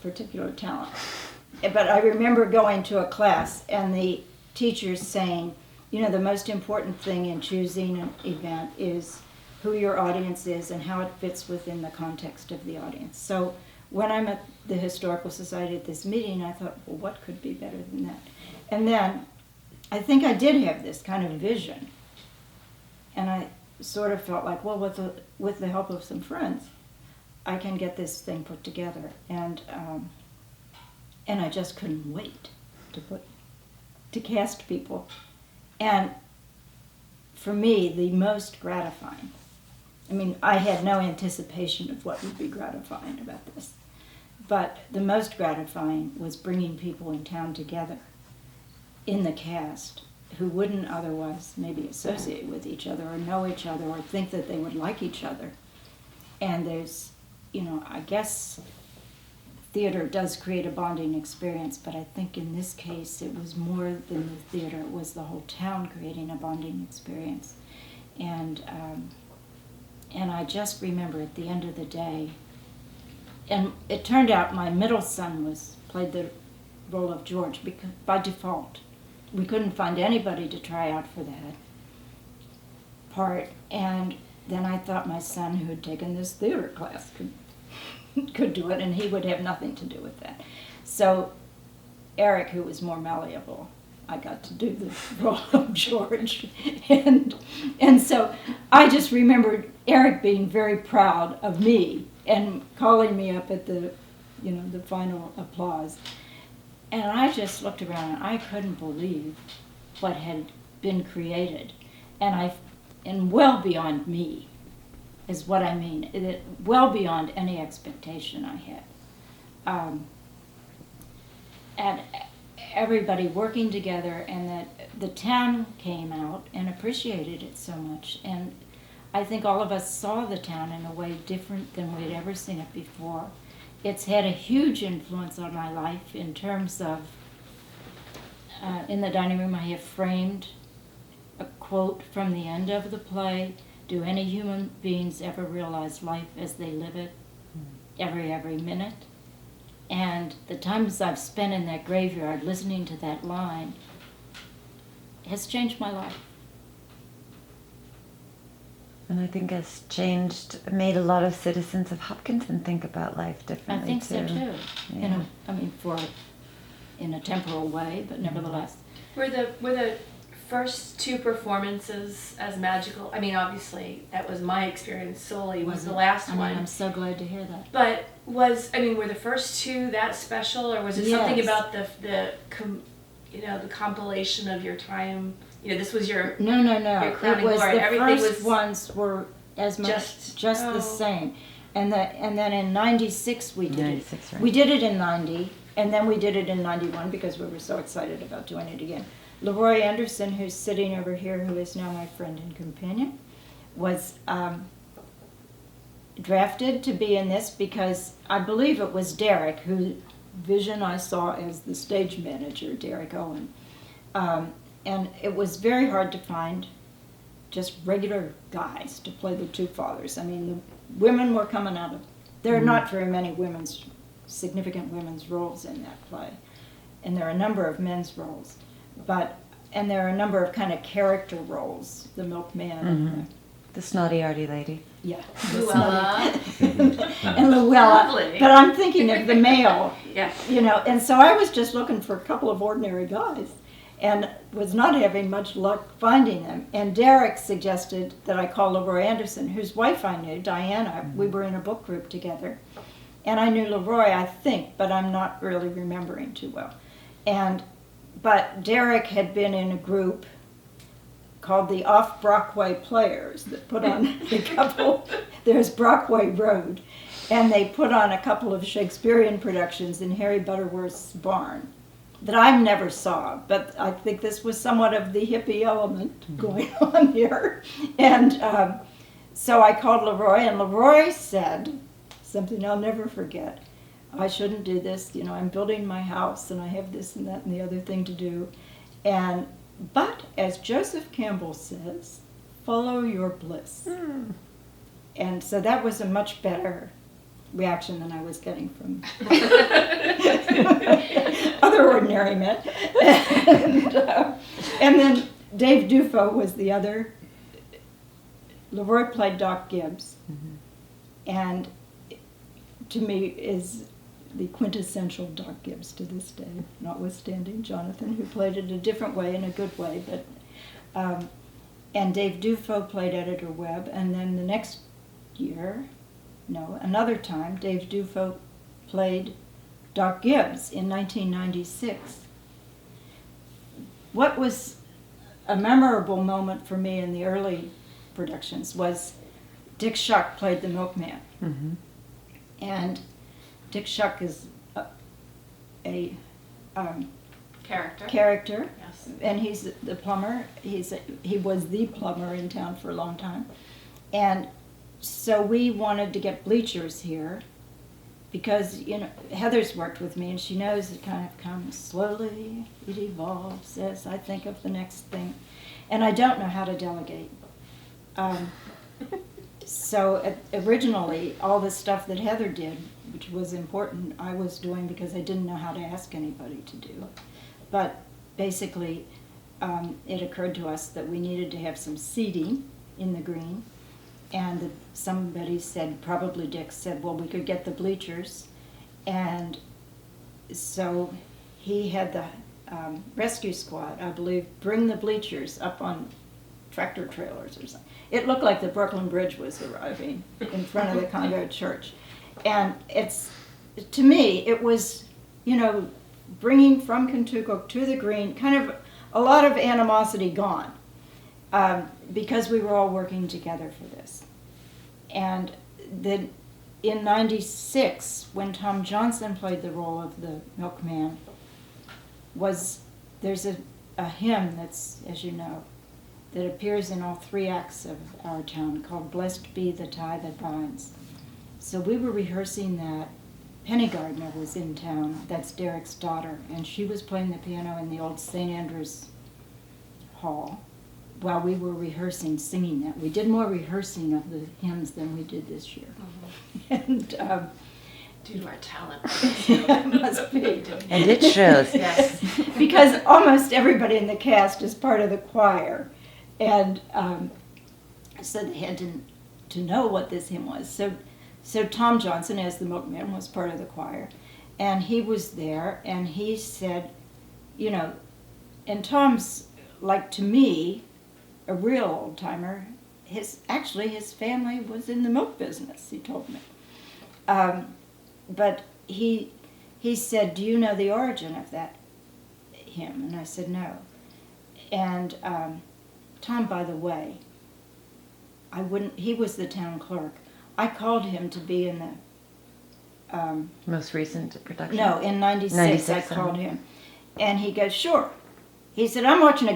particular talent. But I remember going to a class, and the teachers saying, you know, the most important thing in choosing an event is who your audience is and how it fits within the context of the audience. So when I'm at the Historical Society at this meeting, I thought, well, what could be better than that? And then I think I did have this kind of vision. And I sort of felt like, well, with the help of some friends, I can get this thing put together. And I just couldn't wait to cast people. And for me, the most gratifying I mean, I had no anticipation of what would be gratifying about this. But the most gratifying was bringing people in town together in the cast who wouldn't otherwise maybe associate with each other or know each other or think that they would like each other. And there's, I guess theater does create a bonding experience, but I think in this case it was more than the theater, it was the whole town creating a bonding experience. And I just remember at the end of the day, and it turned out my middle son played the role of George because by default. We couldn't find anybody to try out for that part, and then I thought my son, who had taken this theater class, could do it, and he would have nothing to do with that. So Eric, who was more malleable, I got to do the role of George, and so I just remembered Eric being very proud of me and calling me up at the final applause. And I just looked around and I couldn't believe what had been created. And well beyond me is what I mean. Well beyond any expectation I had. And everybody working together, and that the town came out and appreciated it so much. And I think all of us saw the town in a way different than we'd ever seen it before. It's had a huge influence on my life in terms of, in the dining room I have framed a quote from the end of the play, "Do any human beings ever realize life as they live it, every minute?" And the times I've spent in that graveyard listening to that line has changed my life. And I think has made a lot of citizens of Hopkinton think about life differently. I think so too. Yeah. In a temporal way, but nevertheless. Were the first two performances as magical? I mean, obviously that was my experience solely. Was the last one? I'm so glad to hear that. But were the first two that special, or was it something about the compilation of your time? This was your No. Your crowning It was glory. the Everything first was ones were as much just the same, and then in '96 we did 96, it. right. We did it in '90, and then we did it in '91 because we were so excited about doing it again. Leroy Anderson, who's sitting over here, who is now my friend and companion, was drafted to be in this because I believe it was Derek, whose vision I saw as the stage manager, Derek Owen. And it was very hard to find just regular guys to play the two fathers. I mean, the women were coming out of... There are not very many significant women's roles in that play. And there are a number of men's roles. And there are a number of kind of character roles. The milkman and The snotty arty lady. yeah. Luella. And Luella. Lovely. But I'm thinking of the male. Yeah. And so I was just looking for a couple of ordinary guys and was not having much luck finding them. And Derek suggested that I call Leroy Anderson, whose wife I knew, Diana. We were in a book group together. And I knew Leroy, I think, but I'm not really remembering too well. But Derek had been in a group called the Off-Brockway Players that put on a couple, there's Brockway Road, and they put on a couple of Shakespearean productions in Harry Butterworth's barn that I never saw, but I think this was somewhat of the hippie element going on here. And so I called Leroy, and Leroy said something I'll never forget. I shouldn't do this, I'm building my house and I have this and that and the other thing to do. But as Joseph Campbell says, follow your bliss. And so that was a much better reaction than I was getting from other ordinary men. And then Dave Dufo was the other. Leroy played Doc Gibbs, and to me is the quintessential Doc Gibbs to this day, notwithstanding Jonathan, who played it a different way, in a good way. But and Dave Dufo played Editor Webb, and then the next year, another time, Dave Dufo played Doc Gibbs in 1996. What was a memorable moment for me in the early productions was Dick Shuck played the milkman. Mm-hmm. And Dick Shuck is a character, Yes. and he's the plumber. He was the plumber in town for a long time, and so we wanted to get bleachers here because Heather's worked with me, and she knows it kind of comes slowly. It evolves as I think of the next thing, and I don't know how to delegate. So originally, all the stuff that Heather did, which was important, I was doing because I didn't know how to ask anybody to do. But basically, it occurred to us that we needed to have some seating in the green. And somebody said, probably Dick said, well, we could get the bleachers. And so he had the rescue squad, I believe, bring the bleachers up on tractor trailers or something. It looked like the Brooklyn Bridge was arriving in front of the Congo Church. And to me, it was, bringing from Kentuko to the green, kind of a lot of animosity gone, because we were all working together for this. And then in '96, when Tom Johnson played the role of the milkman, there's a hymn that's, as you know, that appears in all 3 acts of our town called Blessed Be the Tie That Binds. So we were rehearsing that. Penny Gardner was in town, that's Derek's daughter, and she was playing the piano in the old St. Andrews Hall while we were rehearsing, singing that. We did more rehearsing of the hymns than we did this year. And Due to our talent. it must be. And it shows. Yes. Because almost everybody in the cast is part of the choir. And so they had to know what this hymn was. So Tom Johnson, as the milkman, was part of the choir. And he was there, and he said, and Tom's, like, to me, a real old-timer. His family was in the milk business, he told me. But he said, do you know the origin of that hymn? And I said, no. And Tom, by the way, he was the town clerk. I called him to be in the... Most recent production? No, in 96 I 96, called him. And he goes, sure. He said, I'm watching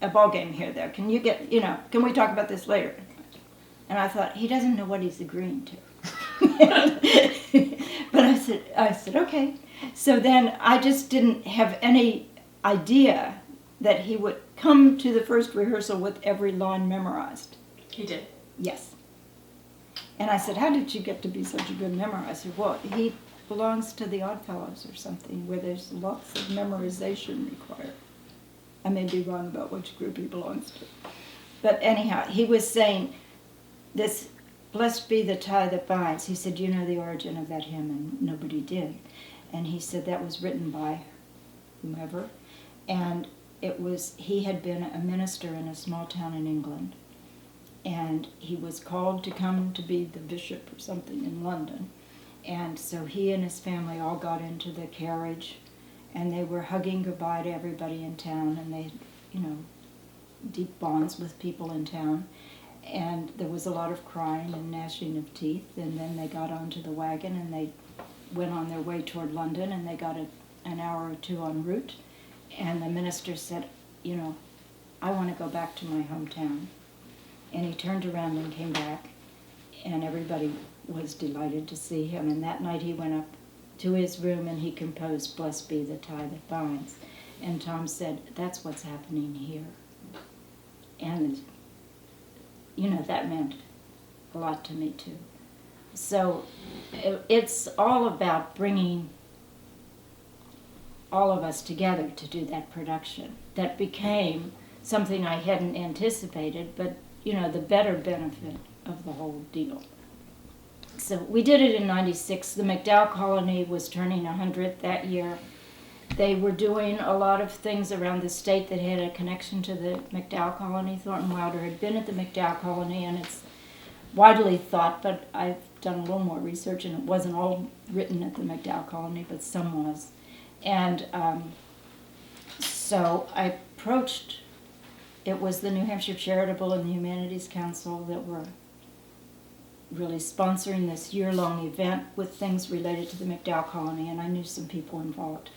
a ball game here, though. Can you can we talk about this later? And I thought, he doesn't know what he's agreeing to. But I said, okay. So then I just didn't have any idea that he would come to the first rehearsal with every line memorized. He did. Yes. And I said, how did you get to be such a good memorizer? Well, he belongs to the Oddfellows or something, where there's lots of memorization required. I may be wrong about which group he belongs to. But anyhow, he was saying, this, blessed be the tie that binds. He said, do you know the origin of that hymn? And nobody did. And he said that was written by whomever. And he had been a minister in a small town in England. And he was called to come to be the bishop or something in London. And so he and his family all got into the carriage, and they were hugging goodbye to everybody in town, and they, deep bonds with people in town. And there was a lot of crying and gnashing of teeth, and then they got onto the wagon, and they went on their way toward London, and they got an hour or two en route. And the minister said, I want to go back to my hometown. And he turned around and came back, and everybody was delighted to see him. And that night he went up to his room and he composed Blessed Be the Tie That Binds. And Tom said, that's what's happening here. And, that meant a lot to me too. So it's all about bringing all of us together to do that production. That became something I hadn't anticipated, but the better benefit of the whole deal. So we did it in '96. The McDowell Colony was turning 100 that year. They were doing a lot of things around the state that had a connection to the McDowell Colony. Thornton Wilder had been at the McDowell Colony, and it's widely thought, but I've done a little more research, and it wasn't all written at the McDowell Colony, but some was. And so I approached, it was the New Hampshire Charitable and the Humanities Council that were really sponsoring this year-long event with things related to the McDowell colony, and I knew some people involved.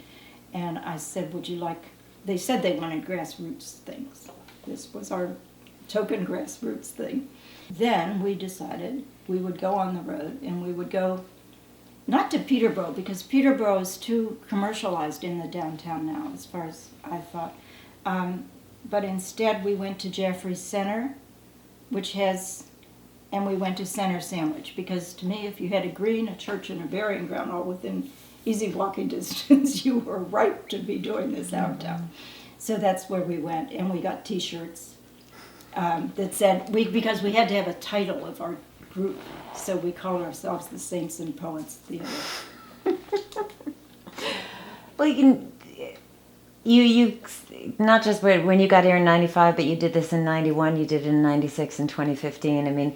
And I said, would you like, they said they wanted grassroots things. This was our token grassroots thing. Then we decided we would go on the road, and we would go not to Peterborough, because Peterborough is too commercialized in the downtown now, as far as I thought. But instead we went to Jeffrey Center, and we went to Center Sandwich, because to me, if you had a green, a church, and a burying ground all within easy walking distance, you were ripe to be doing this out town. So that's where we went, and we got T-shirts that said, because we had to have a title of our group, so we called ourselves the Saints and Poets Theater. Well, you not just when you got here in 95, but you did this in 91, you did it in 96 and 2015. I mean,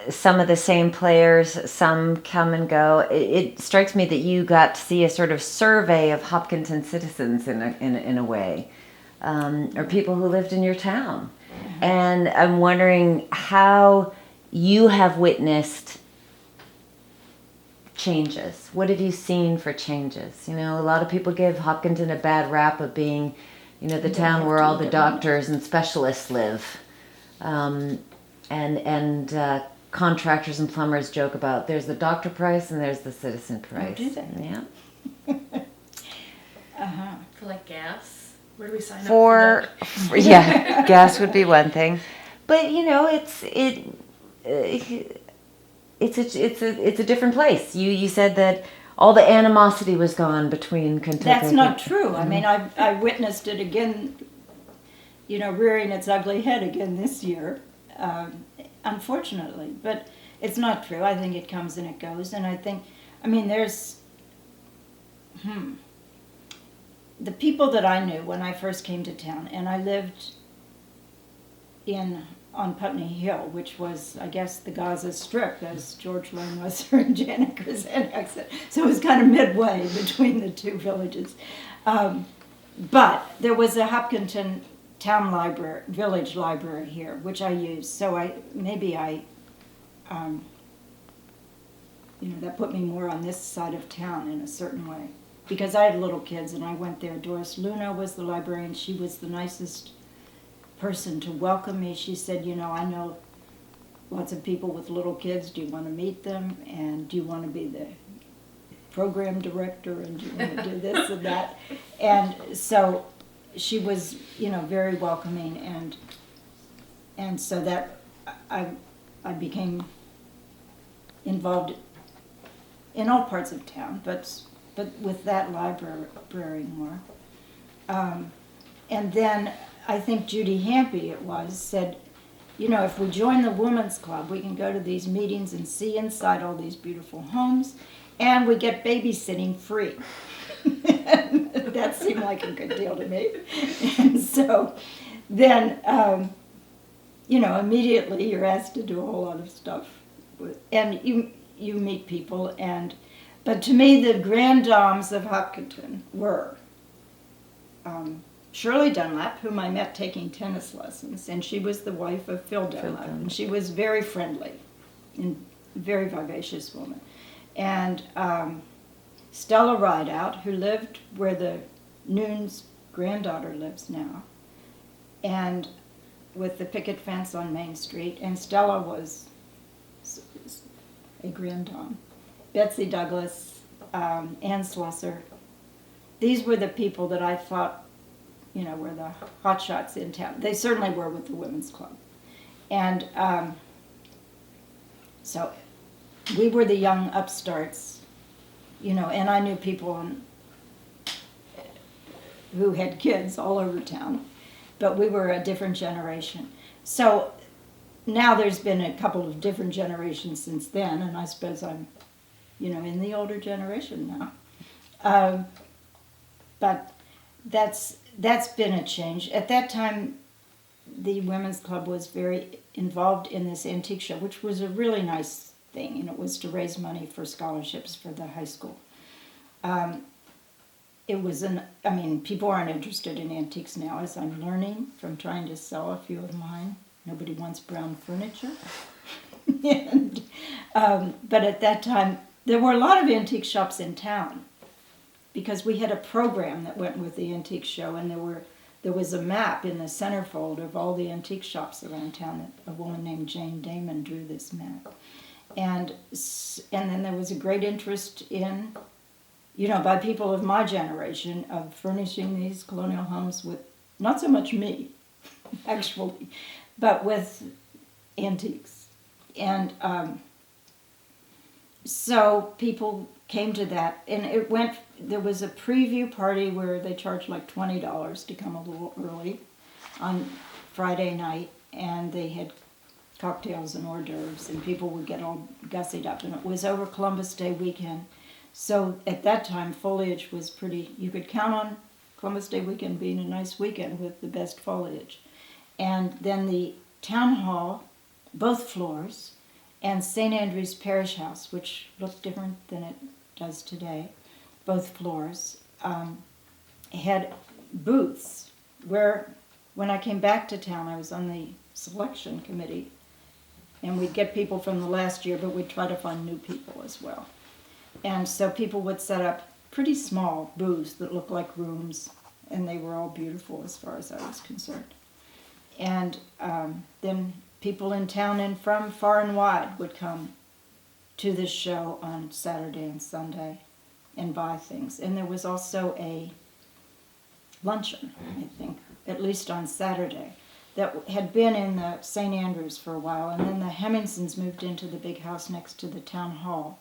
some of the same players, some come and go. It strikes me that you got to see a sort of survey of Hopkinton citizens in a way, or people who lived in your town. And I'm wondering how you have witnessed changes. What have you seen for changes? You know, a lot of people give Hopkinton a bad rap of being, you know, the town where all the doctors and specialists live. And contractors and plumbers joke about there's the doctor price and there's the citizen price. Oh, do they? Yeah. For like gas? Where do we sign up For for yeah, gas would be one thing, but you know, it's a different place. You said that all the animosity was gone between Kentucky. That's not true. I mean, I witnessed it again, you know, rearing its ugly head again this year, unfortunately. But it's not true. I think it comes and it goes. And I think, I mean, there's, the people that I knew when I first came to town, and I lived on Putney Hill, which was, I guess, the Gaza Strip, as George Loneweather and Janet Krasanik said. So it was kind of midway between the two villages. But there was a Hopkinton town library, village library here, which I used. So you know, that put me more on this side of town in a certain way. Because I had little kids and I went there. Doris Luna was the librarian. She was the nicest person to welcome me. She said, you know, I know lots of people with little kids. Do you want to meet them? And do you want to be the program director? And do you want to do this and that? And so she was, you know, very welcoming. And so that I became involved in all parts of town, but with that library more. And then I think Judy Hampy, said, you know, if we join the Women's Club, we can go to these meetings and see inside all these beautiful homes, and we get babysitting free. That seemed like a good deal to me. And so then, you know, immediately you're asked to do a whole lot of stuff. And you meet people, but to me the grand dames of Hopkinton were Shirley Dunlap, whom I met taking tennis lessons, and she was the wife of Phil Dunlap, and she was very friendly and very vivacious woman. And Stella Rideout, who lived where the Noon's granddaughter lives now, and with the picket fence on Main Street, and Stella was a grand dame. Betsy Douglas, Ann Slusser. These were the people that I thought, you know, were the hotshots in town. They certainly were with the Women's Club. And so we were the young upstarts, you know, and I knew people who had kids all over town, but we were a different generation. So now there's been a couple of different generations since then, and I suppose I'm, you know, in the older generation now. But that's been a change. At that time, the Women's Club was very involved in this antique show, which was a really nice thing, and it was to raise money for scholarships for the high school. I mean, people aren't interested in antiques now, as I'm learning from trying to sell a few of mine. Nobody wants brown furniture. And But at that time, there were a lot of antique shops in town because we had a program that went with the antique show, and there was a map in the centerfold of all the antique shops around town that a woman named Jane Damon drew this map. And then there was a great interest in, by people of my generation of furnishing these colonial homes with, not so much me, actually, but with antiques. And so people came to that, and there was a preview party where they charged like $20 to come a little early on Friday night, and they had cocktails and hors d'oeuvres, and people would get all gussied up, and it was over Columbus Day weekend. So at that time, foliage was pretty, you could count on Columbus Day weekend being a nice weekend with the best foliage. And then the town hall, both floors, and St. Andrew's Parish House, which looked different than it does today, both floors, had booths where, when I came back to town, I was on the selection committee, and we'd get people from the last year, but we'd try to find new people as well. And so people would set up pretty small booths that looked like rooms, and they were all beautiful as far as I was concerned. And then people in town and from far and wide would come to this show on Saturday and Sunday and buy things. And there was also a luncheon, I think, at least on Saturday, that had been in the St. Andrews for a while. And then the Hemmingsons moved into the big house next to the town hall.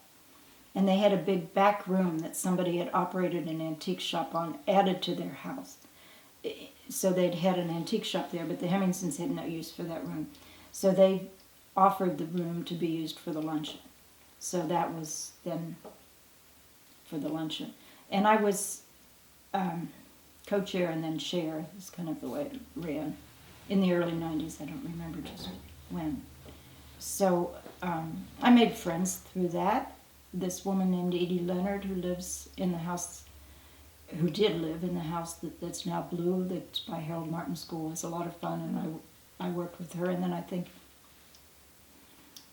And they had a big back room that somebody had operated an antique shop on, added to their house. So they'd had an antique shop there, but the Hemmingsons had no use for that room. So they offered the room to be used for the luncheon. So that was then for the luncheon. And I was co-chair and then chair, is kind of the way it ran. In the early 90s, I don't remember just when. So I made friends through that. This woman named Edie Leonard, who lives in the house, who did live in the house that's now blue, that's by Harold Martin School, was a lot of fun, and I worked with her. And then I think,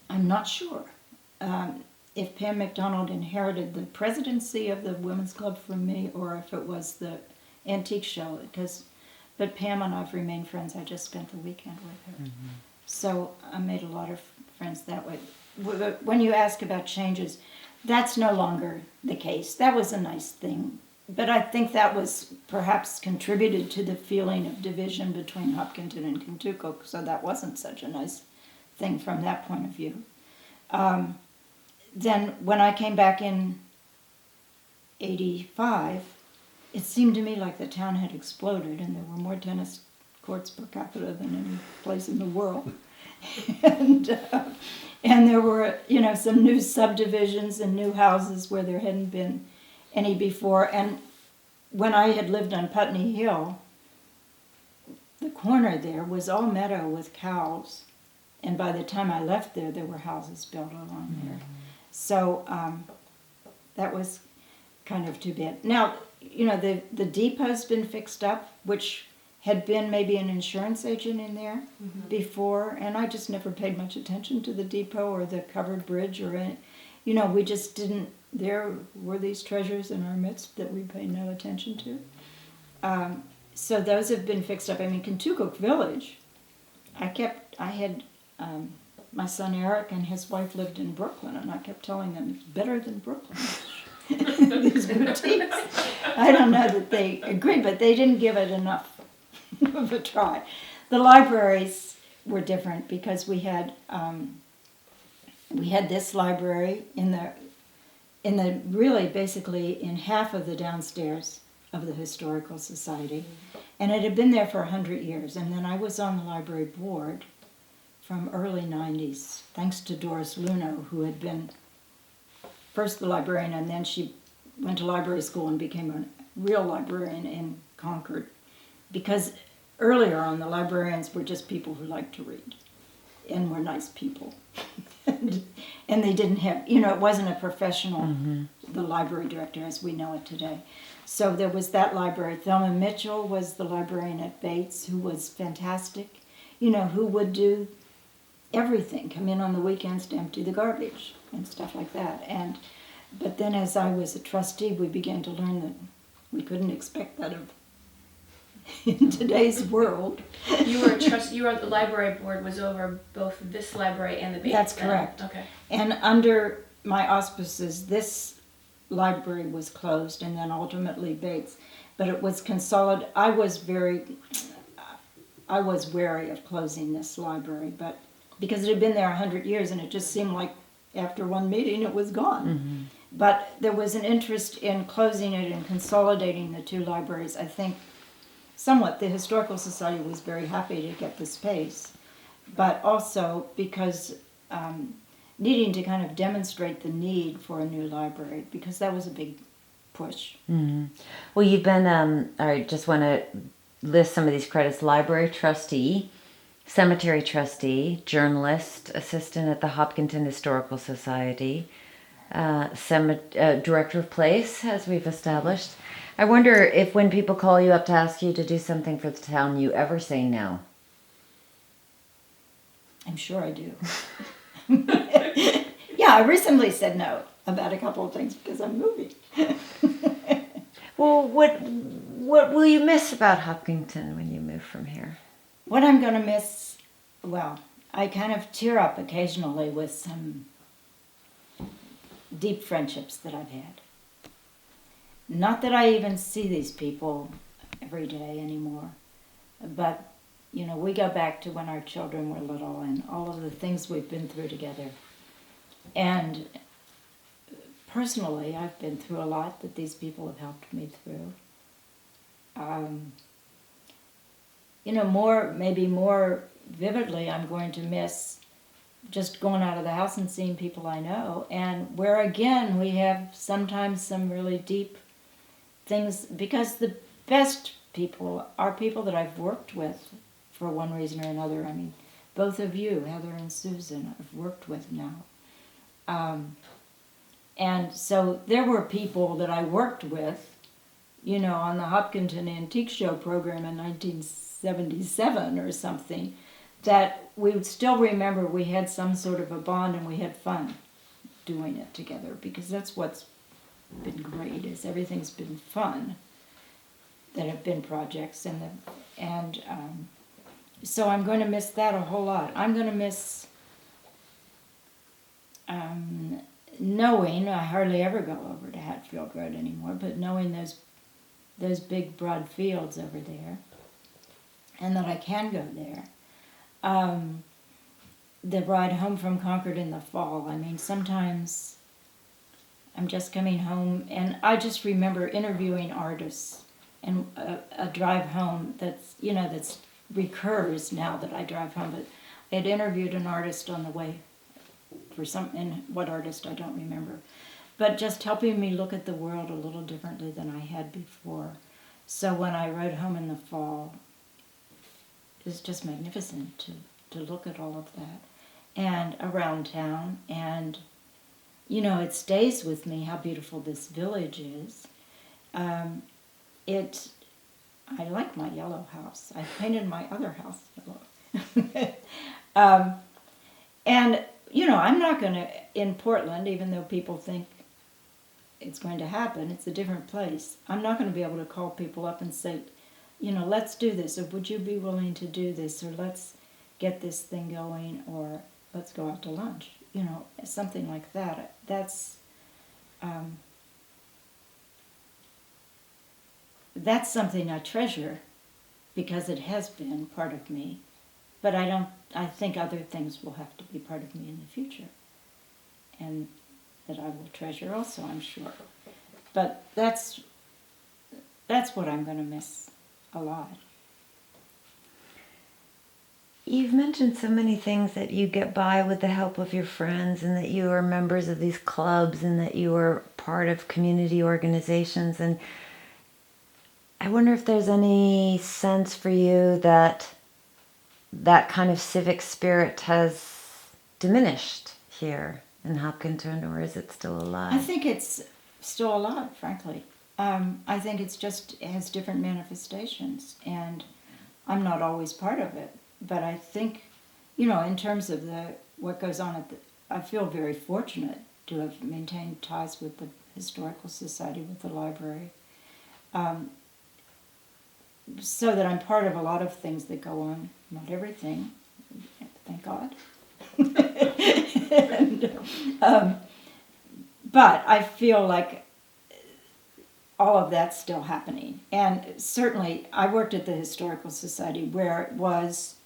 I'm not sure if Pam McDonald inherited the presidency of the Women's Club from me, or if it was the antique show, but Pam and I've remained friends. I just spent the weekend with her. Mm-hmm. So I made a lot of friends that way. When you ask about changes, that's no longer the case. That was a nice thing. But I think that was perhaps contributed to the feeling of division between Hopkinton and Kentuko, so that wasn't such a nice thing from that point of view. Then when I came back in 85, it seemed to me like the town had exploded, and there were more tennis courts per capita than any place in the world. And there were, some new subdivisions and new houses where there hadn't been any before. And when I had lived on Putney Hill, the corner there was all meadow with cows. And by the time I left there, there were houses built along there. So that was kind of too bad. Now, the depot's been fixed up, which had been maybe an insurance agent in there before, and I just never paid much attention to the depot or the covered bridge or any, we just didn't, there were these treasures in our midst that we paid no attention to. So those have been fixed up. I mean, Kentuko Village, I had my son Eric and his wife lived in Brooklyn, and I kept telling them it's better than Brooklyn. These boutiques. I don't know that they agreed, but they didn't give it enough of a try. The libraries were different because we had this library in the really basically in half of the downstairs of the Historical Society, and it had been there for 100 years. And then I was on the library board from early 90s, thanks to Doris Luno, who had been first the librarian, and then she went to library school and became a real librarian in Concord. Because earlier on, the librarians were just people who liked to read and were nice people. and they didn't have, it wasn't a professional, the library director as we know it today. So there was that library. Thelma Mitchell was the librarian at Bates, who was fantastic, who would do everything, come in on the weekends to empty the garbage. and stuff like that. But then as I was a trustee, we began to learn that we couldn't expect that of in today's world. You were a trust. You were the library board was over both this library and the Bates. That's then? correct. Okay. And under my auspices, this library was closed, and then ultimately Bates. But it was consolidated. I was wary of closing this library, but because it had been there 100 years, and it just seemed like after one meeting it was gone. Mm-hmm. But there was an interest in closing it and consolidating the two libraries. I think somewhat the Historical Society was very happy to get the space, but also because needing to kind of demonstrate the need for a new library, because that was a big push. Mm-hmm. Well, you've been, I just want to list some of these credits: library trustee, cemetery trustee, journalist, assistant at the Hopkinton Historical Society, director of place, as we've established. I wonder if when people call you up to ask you to do something for the town, you ever say no. I'm sure I do. Yeah, I recently said no about a couple of things because I'm moving. Well, what will you miss about Hopkinton when you move from here? What I'm going to miss, well, I kind of tear up occasionally with some deep friendships that I've had. Not that I even see these people every day anymore, but, you know, we go back to when our children were little and all of the things we've been through together. And personally, I've been through a lot that these people have helped me through. You know, maybe more vividly, I'm going to miss just going out of the house and seeing people I know, and where again we have sometimes some really deep things, because the best people are people that I've worked with for one reason or another. I mean, both of you, Heather and Susan, I've worked with now. And so there were people that I worked with, you know, on the Hopkinton Antique Show program in 1977 or something, that we would still remember we had some sort of a bond and we had fun doing it together, because that's what's been great, is everything's been fun that have been projects, so I'm going to miss that a whole lot. I'm going to miss knowing, I hardly ever go over to Hatfield Road anymore, but knowing those big broad fields over there, and that I can go there. The ride home from Concord in the fall, I mean, sometimes I'm just coming home, and I just remember interviewing artists, and a drive home that's recurs now that I drive home, but I had interviewed an artist on the way and what artist I don't remember, but just helping me look at the world a little differently than I had before. So when I rode home in the fall, it's just magnificent to look at all of that and around town, and you know, it stays with me how beautiful this village is. I like my yellow house. I painted my other house yellow. And you know, I'm not going to, in Portland, even though people think it's going to happen, it's a different place. I'm not going to be able to call people up and say, you know, let's do this, or would you be willing to do this, or let's get this thing going, or let's go out to lunch. You know, something like that. That's something I treasure, because it has been part of me. But I think other things will have to be part of me in the future, and that I will treasure also, I'm sure. But that's what I'm going to miss a lot. You've mentioned so many things, that you get by with the help of your friends, and that you are members of these clubs, and that you are part of community organizations. And I wonder if there's any sense for you that kind of civic spirit has diminished here in Hopkinton, or is it still alive? I think it's still alive, frankly. I think it has different manifestations, and I'm not always part of it. But I think, you know, in terms of what goes on I feel very fortunate to have maintained ties with the Historical Society, with the library, so that I'm part of a lot of things that go on. Not everything, thank God. and, but I feel like all of that's still happening. And certainly, I worked at the Historical Society where it was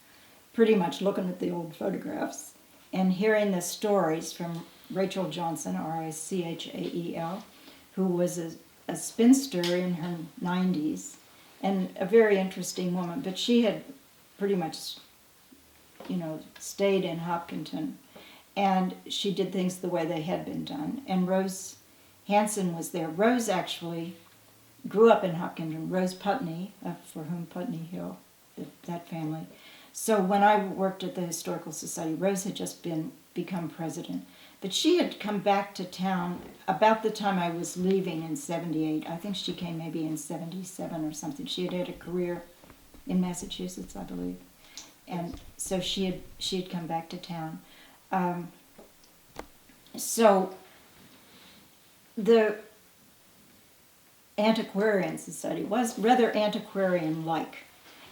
pretty much looking at the old photographs and hearing the stories from Rachel Johnson, Richael, who was a spinster in her 90s and a very interesting woman. But she had pretty much, stayed in Hopkinton, and she did things the way they had been done. And Rose Hanson was there. Rose actually grew up in Hopkinton. Rose Putney, for whom Putney Hill, that family. So when I worked at the Historical Society, Rose had just become president. But she had come back to town about the time I was leaving in 78. I think she came maybe in 77 or something. She had a career in Massachusetts, I believe. And so she had come back to town. So the Antiquarian Society was rather antiquarian-like.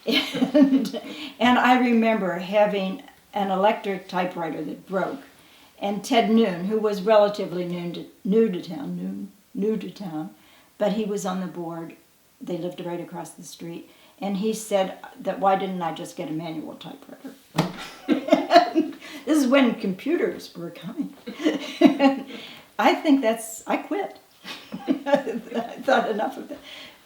And I remember having an electric typewriter that broke. And Ted Noon, who was relatively new to town, but he was on the board. They lived right across the street. And he said that why didn't I just get a manual typewriter? This is when computers were coming. I think I quit. I thought enough of that.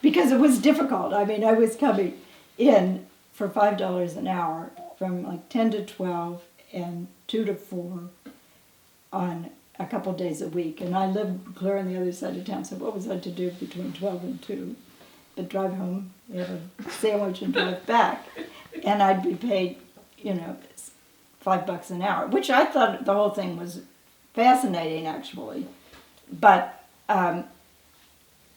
Because it was difficult. I mean, I was coming in for $5 an hour from like 10 to 12 and 2 to 4 on a couple days a week. And I lived clear on the other side of town, so what was I to do between 12 and 2? But drive home, have a sandwich, and drive back. And I'd be paid, $5 an hour, which I thought the whole thing was fascinating, actually. But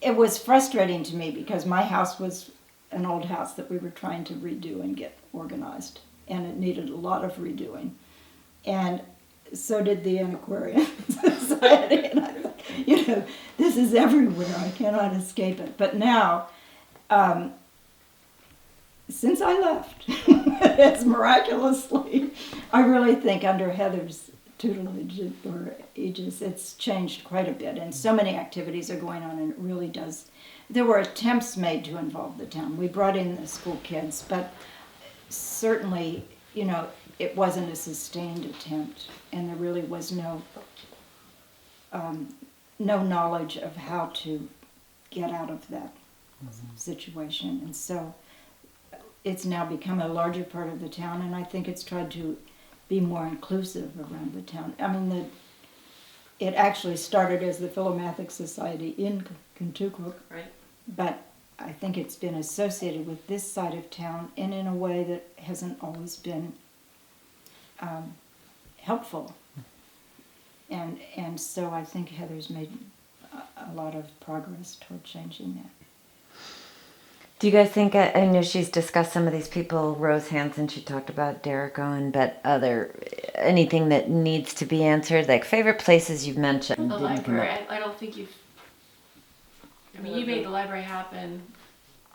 it was frustrating to me because my house was an old house that we were trying to redo and get organized, and it needed a lot of redoing. And so did the Antiquarian Society. And I thought, this is everywhere. I cannot escape it. But now, since I left, it's miraculously, I really think under Heather's tutelage or aegis, it's changed quite a bit. And so many activities are going on, and it really does. There were attempts made to involve the town. We brought in the school kids, but certainly, it wasn't a sustained attempt, and there really was no knowledge of how to get out of that situation. And so it's now become a larger part of the town, and I think it's tried to be more inclusive around the town. I mean, it actually started as the Philomathic Society in Kentucky, Right. but I think it's been associated with this side of town, and in a way that hasn't always been helpful. And so I think Heather's made a lot of progress toward changing that. Do you guys think, I know she's discussed some of these people, Rose Hanson, she talked about Derek Owen, but anything that needs to be answered, like favorite places you've mentioned? The didn't come library. up. I don't think you made the library happen.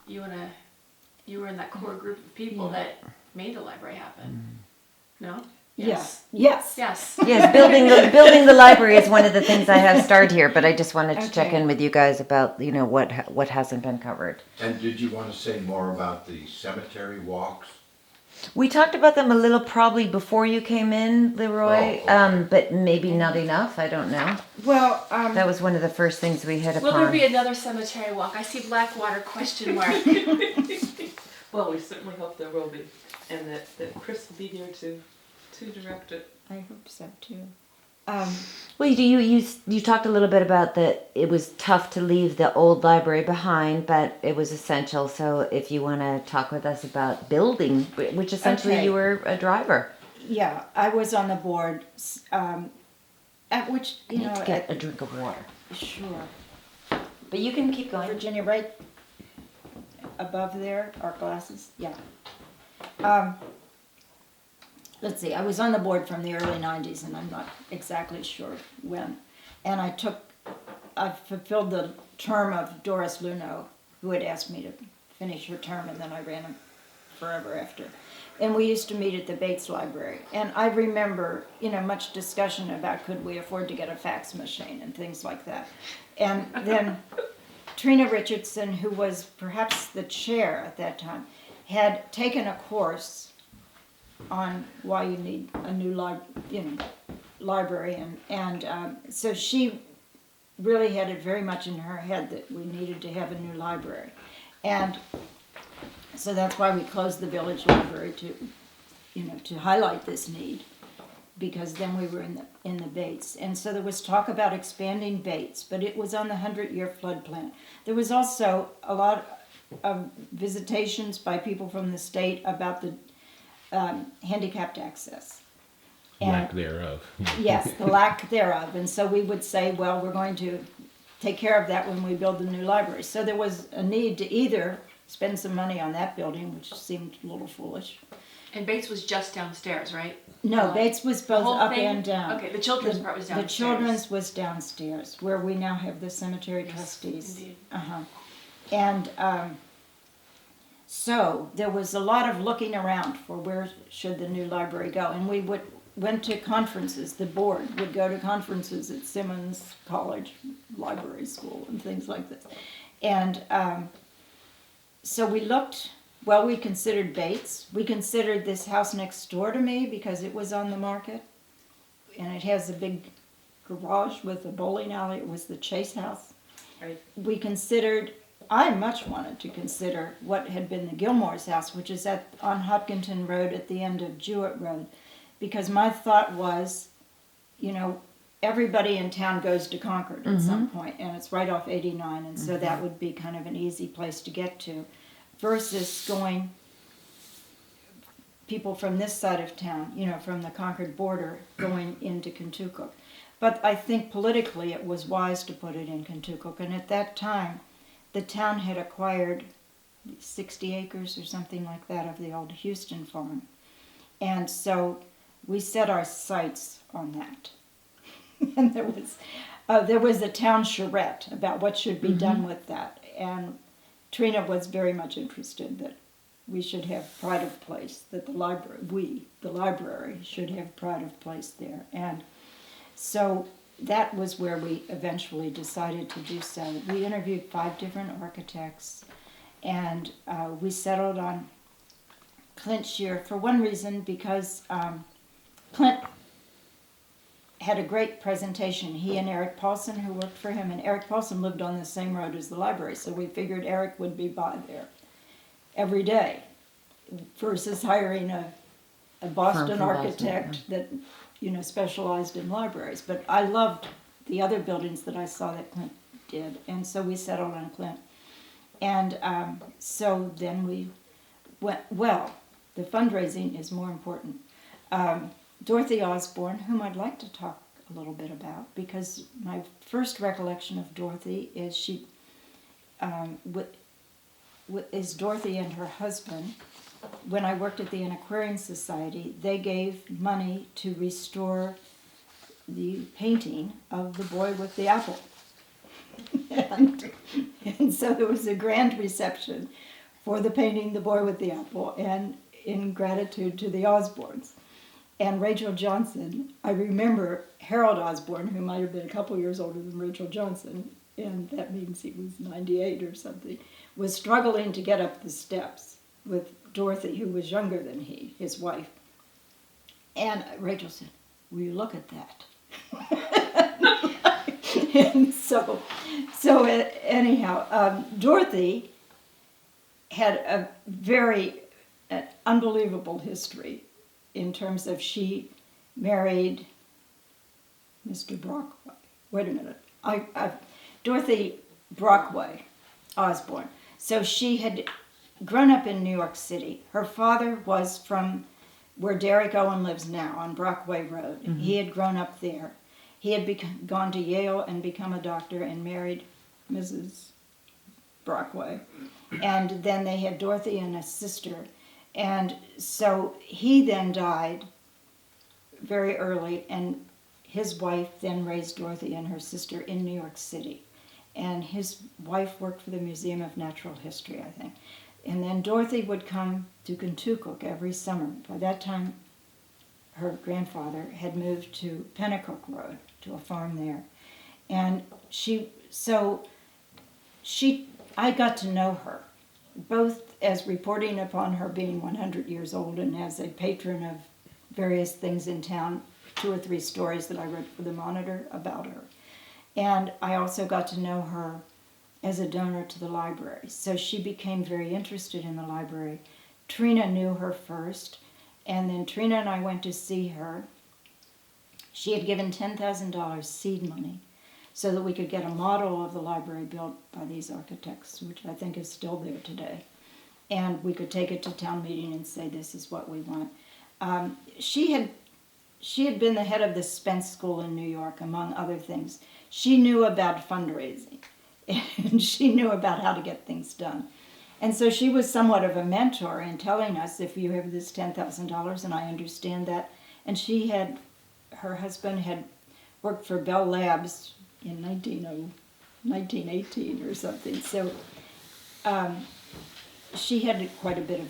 You were in that core group of people that made the library happen. No? Yes. Yes. Yes, building the library is one of the things I have starred here, but I just wanted to check in with you guys about, what hasn't been covered. And did you want to say more about the cemetery walks? We talked about them a little probably before you came in, Leroy, Oh, okay. but maybe not enough, I don't know. Well, That was one of the first things we hit Will upon. there be another cemetery walk? I see Blackwater ? Well, we certainly hope there will be, and that Chris will be here to direct it. I hope so too. Well, you talked a little bit about that it was tough to leave the old library behind, but it was essential. So if you want to talk with us about building, which essentially Okay. you were a driver. Yeah, I was on the board, at which, I need to get a drink of water. sure. But you can keep going. Virginia, right above there, our glasses, yeah. let's see, I was on the board from the early 90s, and I'm not exactly sure when. And I fulfilled the term of Doris Luneau, who had asked me to finish her term, and then I ran forever after. And we used to meet at the Bates Library. And I remember, much discussion about could we afford to get a fax machine and things like that. And then Trina Richardson, who was perhaps the chair at that time, had taken a course on why you need a new library, and so she really had it very much in her head that we needed to have a new library, and so that's why we closed the village library to highlight this need, because then we were in the Bates, and so there was talk about expanding Bates, but it was on the 100-year flood plan. There was also a lot of visitations by people from the state about the handicapped access. Lack thereof. Yes, the lack thereof. And so we would say, well, we're going to take care of that when we build the new library. So there was a need to either spend some money on that building, which seemed a little foolish. And Bates was just downstairs, right? No, Bates was The both whole up thing? and down. Okay, the children's part was downstairs. The children's was downstairs, where we now have the cemetery trustees. Indeed. And so there was a lot of looking around for where should the new library go, and we went to conferences. The board would go to conferences at Simmons College Library School and things like this. And so we looked. Well, we considered Bates. We considered this house next door to me because it was on the market, and it has a big garage with a bowling alley. It was the Chase House. Right. We considered. I much wanted to consider what had been the Gilmore's house, which is on Hopkinton Road at the end of Jewett Road, because my thought was, everybody in town goes to Concord at some point, and it's right off 89, and so that would be kind of an easy place to get to, versus going people from this side of town, from the Concord border, going into Kentucky. But I think politically it was wise to put it in Kentucky, and at that time, the town had acquired 60 acres or something like that of the old Houston farm. And so we set our sights on that. And there was a town charrette about what should be done with that. And Trina was very much interested that we should have pride of place, that the library should have pride of place there. And so that was where we eventually decided to do so. We interviewed 5 different architects, and we settled on Clint Shear for one reason, because Clint had a great presentation. He and Eric Paulson, who worked for him, and Eric Paulson lived on the same road as the library, so we figured Eric would be by there every day versus hiring a Boston architect that specialized in libraries. But I loved the other buildings that I saw that Clint did, and so we settled on Clint. And so then we went, well, the fundraising is more important. Dorothy Osborne, whom I'd like to talk a little bit about, because my first recollection of Dorothy is is Dorothy and her husband. When I worked at the Antiquarian Society, they gave money to restore the painting of the boy with the apple. and so there was a grand reception for the painting The Boy with the Apple, and in gratitude to the Osbornes. And Rachel Johnson, I remember Harold Osborne, who might have been a couple years older than Rachel Johnson, and that means he was 98 or something, was struggling to get up the steps with Dorothy, who was younger than he, his wife. And Rachel said, "Will you look at that?" And so anyhow, Dorothy had a very unbelievable history in terms of she married Mr. Brockway. Wait a minute. Dorothy Brockway Osborne. So she had grown up in New York City. Her father was from where Derek Owen lives now, on Brockway Road. Mm-hmm. He had grown up there. He had gone to Yale and become a doctor and married Mrs. Brockway. And then they had Dorothy and a sister. And so he then died very early, and his wife then raised Dorothy and her sister in New York City. And his wife worked for the Museum of Natural History, I think. And then Dorothy would come to Kentucky every summer. By that time, her grandfather had moved to Pennacook Road, to a farm there. And I got to know her, both as reporting upon her being 100 years old and as a patron of various things in town, 2 or 3 stories that I wrote for the Monitor about her. And I also got to know her as a donor to the library. So she became very interested in the library. Trina knew her first, and then Trina and I went to see her. She had given $10,000 seed money so that we could get a model of the library built by these architects, which I think is still there today. And we could take it to town meeting and say, this is what we want. She had been the head of the Spence School in New York, among other things. She knew about fundraising, and she knew about how to get things done. And so she was somewhat of a mentor in telling us, if you have this $10,000, and I understand that. And her husband had worked for Bell Labs in 1918 or something. So she had quite a bit of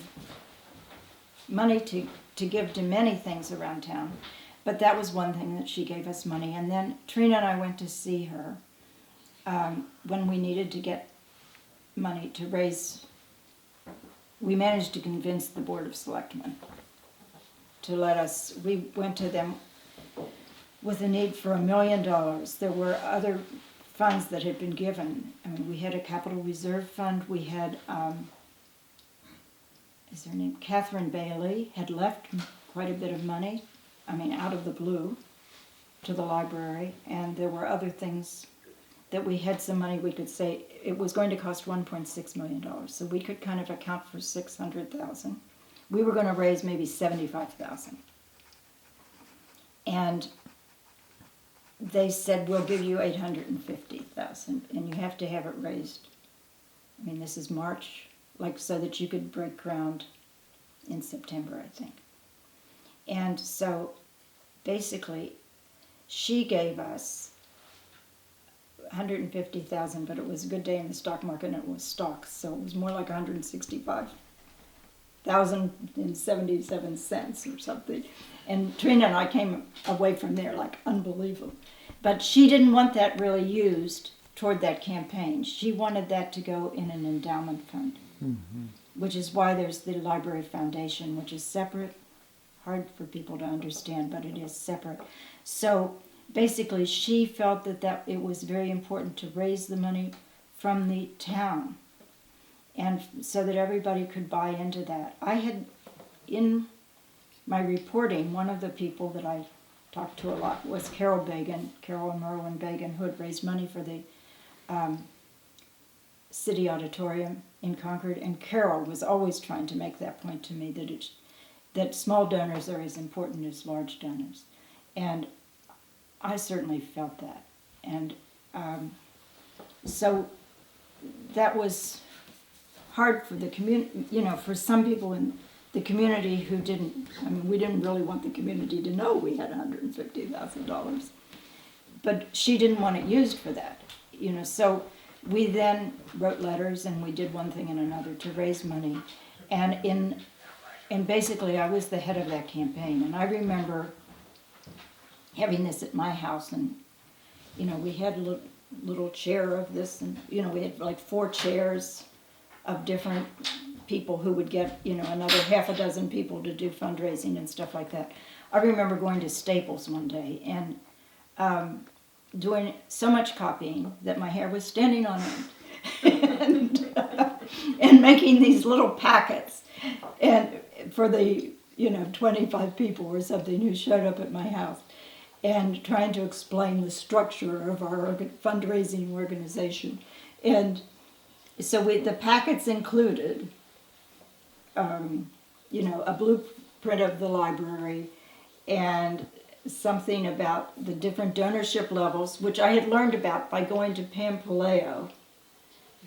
money to give to many things around town. But that was one thing that she gave us money. And then Trina and I went to see her when we needed to get money to raise. We managed to convince the Board of Selectmen to let us. We went to them with a need for $1 million. There were other funds that had been given. I mean, we had a capital reserve fund. We had, is her name? Catherine Bailey had left quite a bit of money, out of the blue, to the library. And there were other things that we had some money. We could say it was going to cost $1.6 million. So we could kind of account for $600,000. We were going to raise maybe $75,000. And they said, we'll give you $850,000, and you have to have it raised. This is March, so that you could break ground in September, I think. And so, basically, she gave us $150,000, but it was a good day in the stock market, and it was stocks, so it was more like $165,077 or something. And Trina and I came away from there unbelievable. But she didn't want that really used toward that campaign. She wanted that to go in an endowment fund, which is why there's the Library Foundation, which is separate. Hard for people to understand, but it is separate. So basically, she felt that it was very important to raise the money from the town, and so that everybody could buy into that. I had, in my reporting, one of the people that I talked to a lot was Carol and Merwin Bagan, who had raised money for the City Auditorium in Concord. And Carol was always trying to make that point to me, that small donors are as important as large donors. And I certainly felt that. And so that was hard for the community, for some people in the community who didn't, we didn't really want the community to know we had $150,000. But she didn't want it used for that, so we then wrote letters and we did one thing and another to raise money. And basically I was the head of that campaign. And I remember having this at my house, and, we had a little chair of this, and, we had 4 chairs of different people who would get, another half a dozen people to do fundraising and stuff like that. I remember going to Staples one day and doing so much copying that my hair was standing on end, and making these little packets, and for the 25 people or something who showed up at my house, and trying to explain the structure of our fundraising organization. And so the packets included a blueprint of the library and something about the different donorship levels, which I had learned about by going to Pam Palaio,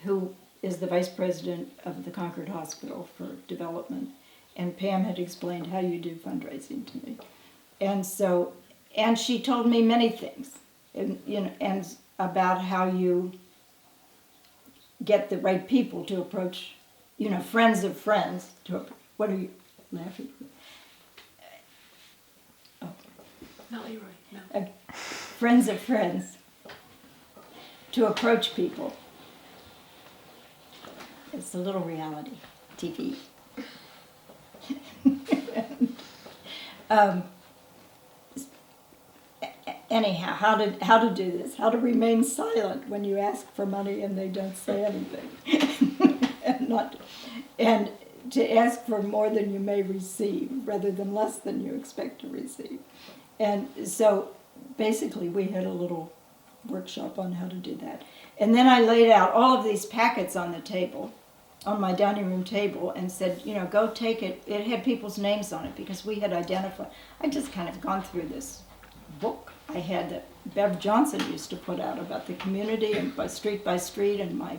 who is the vice president of the Concord Hospital for Development. And Pam had explained how you do fundraising to me. And so, and she told me many things, and and about how you get the right people to approach, friends of friends to. What are you laughing at? No, Leroy, no. Friends of friends to approach people. It's a little reality TV. um, Anyhow, how to do this? How to remain silent when you ask for money and they don't say anything, and to ask for more than you may receive rather than less than you expect to receive. And so, basically, we had a little workshop on how to do that. And then I laid out all of these packets on the table, on my dining room table, and said, go take it. It had people's names on it because we had identified. I just kind of gone through this book I had that Bev Johnson used to put out about the community and by street, and my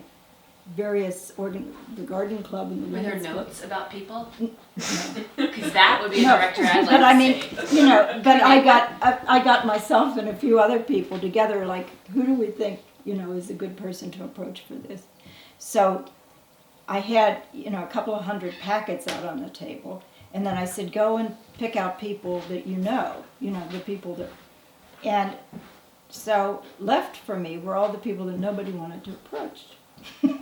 various the garden club and the Were there women's club. notes about people? No. Because that would be a No, director I'd like but to I mean, see. but I got myself and a few other people together. Like, who do we think is a good person to approach for this? So I had a couple of hundred packets out on the table, and then I said, go and pick out people that the people that, and so left for me were all the people that nobody wanted to approach. And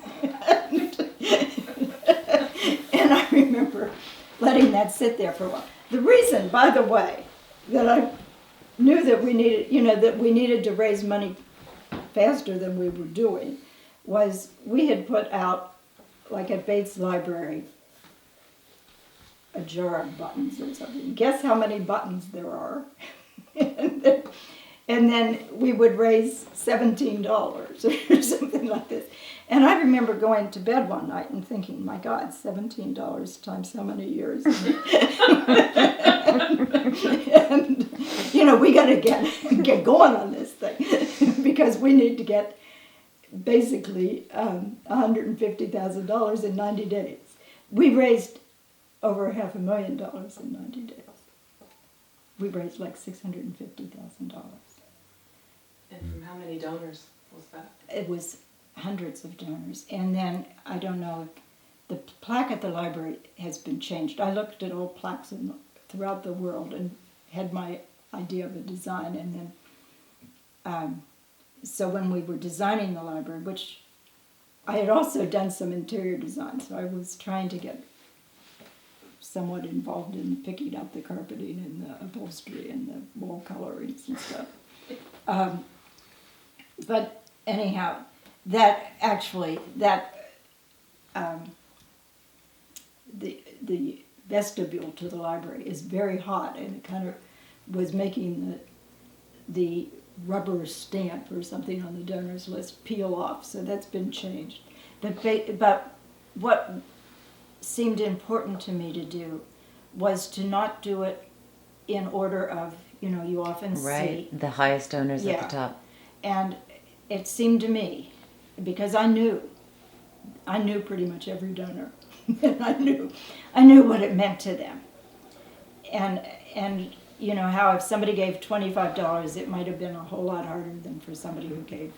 I remember letting that sit there for a while. The reason, by the way, that I knew that we needed to raise money faster than we were doing was we had put out, like at Bates Library, a jar of buttons or something. Guess how many buttons there are? And then we would raise $17 or something like this. And I remember going to bed one night and thinking, my God, $17 times how many years? And we got to get going on this thing because we need to get basically $150,000 in 90 days. We raised over $500,000 in 90 days. We raised like $650,000. And from how many donors was that? It was hundreds of donors. And then, I don't know, the plaque at the library has been changed. I looked at old plaques throughout the world and had my idea of a design. And then, so when we were designing the library, which I had also done some interior design, so I was trying to get somewhat involved in picking out the carpeting and the upholstery and the wall colorings and stuff. But anyhow, the vestibule to the library is very hot, and it kind of was making the rubber stamp or something on the donors list peel off, so that's been changed. But what seemed important to me to do was to not do it in order of, you often see. The highest donors at Yeah. the top. And it seemed to me, because I knew pretty much every donor, and I knew what it meant to them. And how if somebody gave $25, it might have been a whole lot harder than for somebody who gave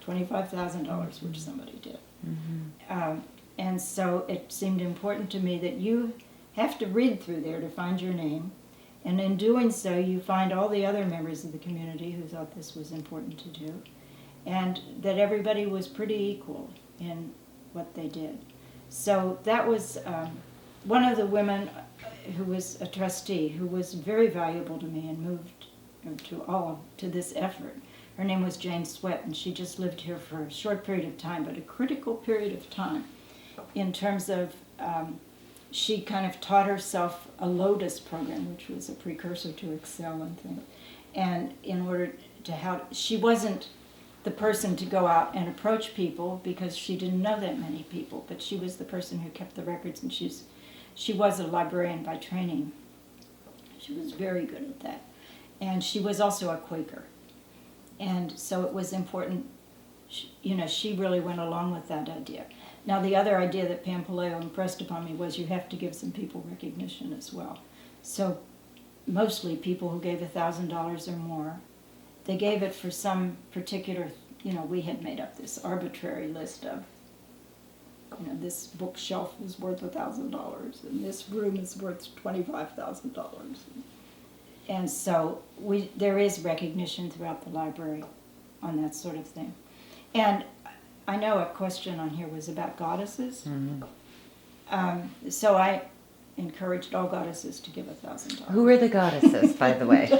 $25,000, which somebody did. Mm-hmm. And so it seemed important to me that you have to read through there to find your name. And in doing so, you find all the other members of the community who thought this was important to do. And that everybody was pretty equal in what they did. So that was one of the women who was a trustee who was very valuable to me and moved to this effort. Her name was Jane Sweat, and she just lived here for a short period of time, but a critical period of time in terms of she kind of taught herself a Lotus program, which was a precursor to Excel and things. And in order to she wasn't the person to go out and approach people because she didn't know that many people, but she was the person who kept the records, and she was a librarian by training. She was very good at that. And she was also a Quaker. And so it was important, she really went along with that idea. Now, the other idea that Pam Paleo impressed upon me was you have to give some people recognition as well. So, mostly people who gave $1,000 or more. They gave it for some particular, we had made up this arbitrary list of, this bookshelf is worth $1,000 and this room is worth $25,000. And so there is recognition throughout the library on that sort of thing. And I know a question on here was about goddesses. So I encouraged all goddesses to give $1,000. Who are the goddesses, by the way?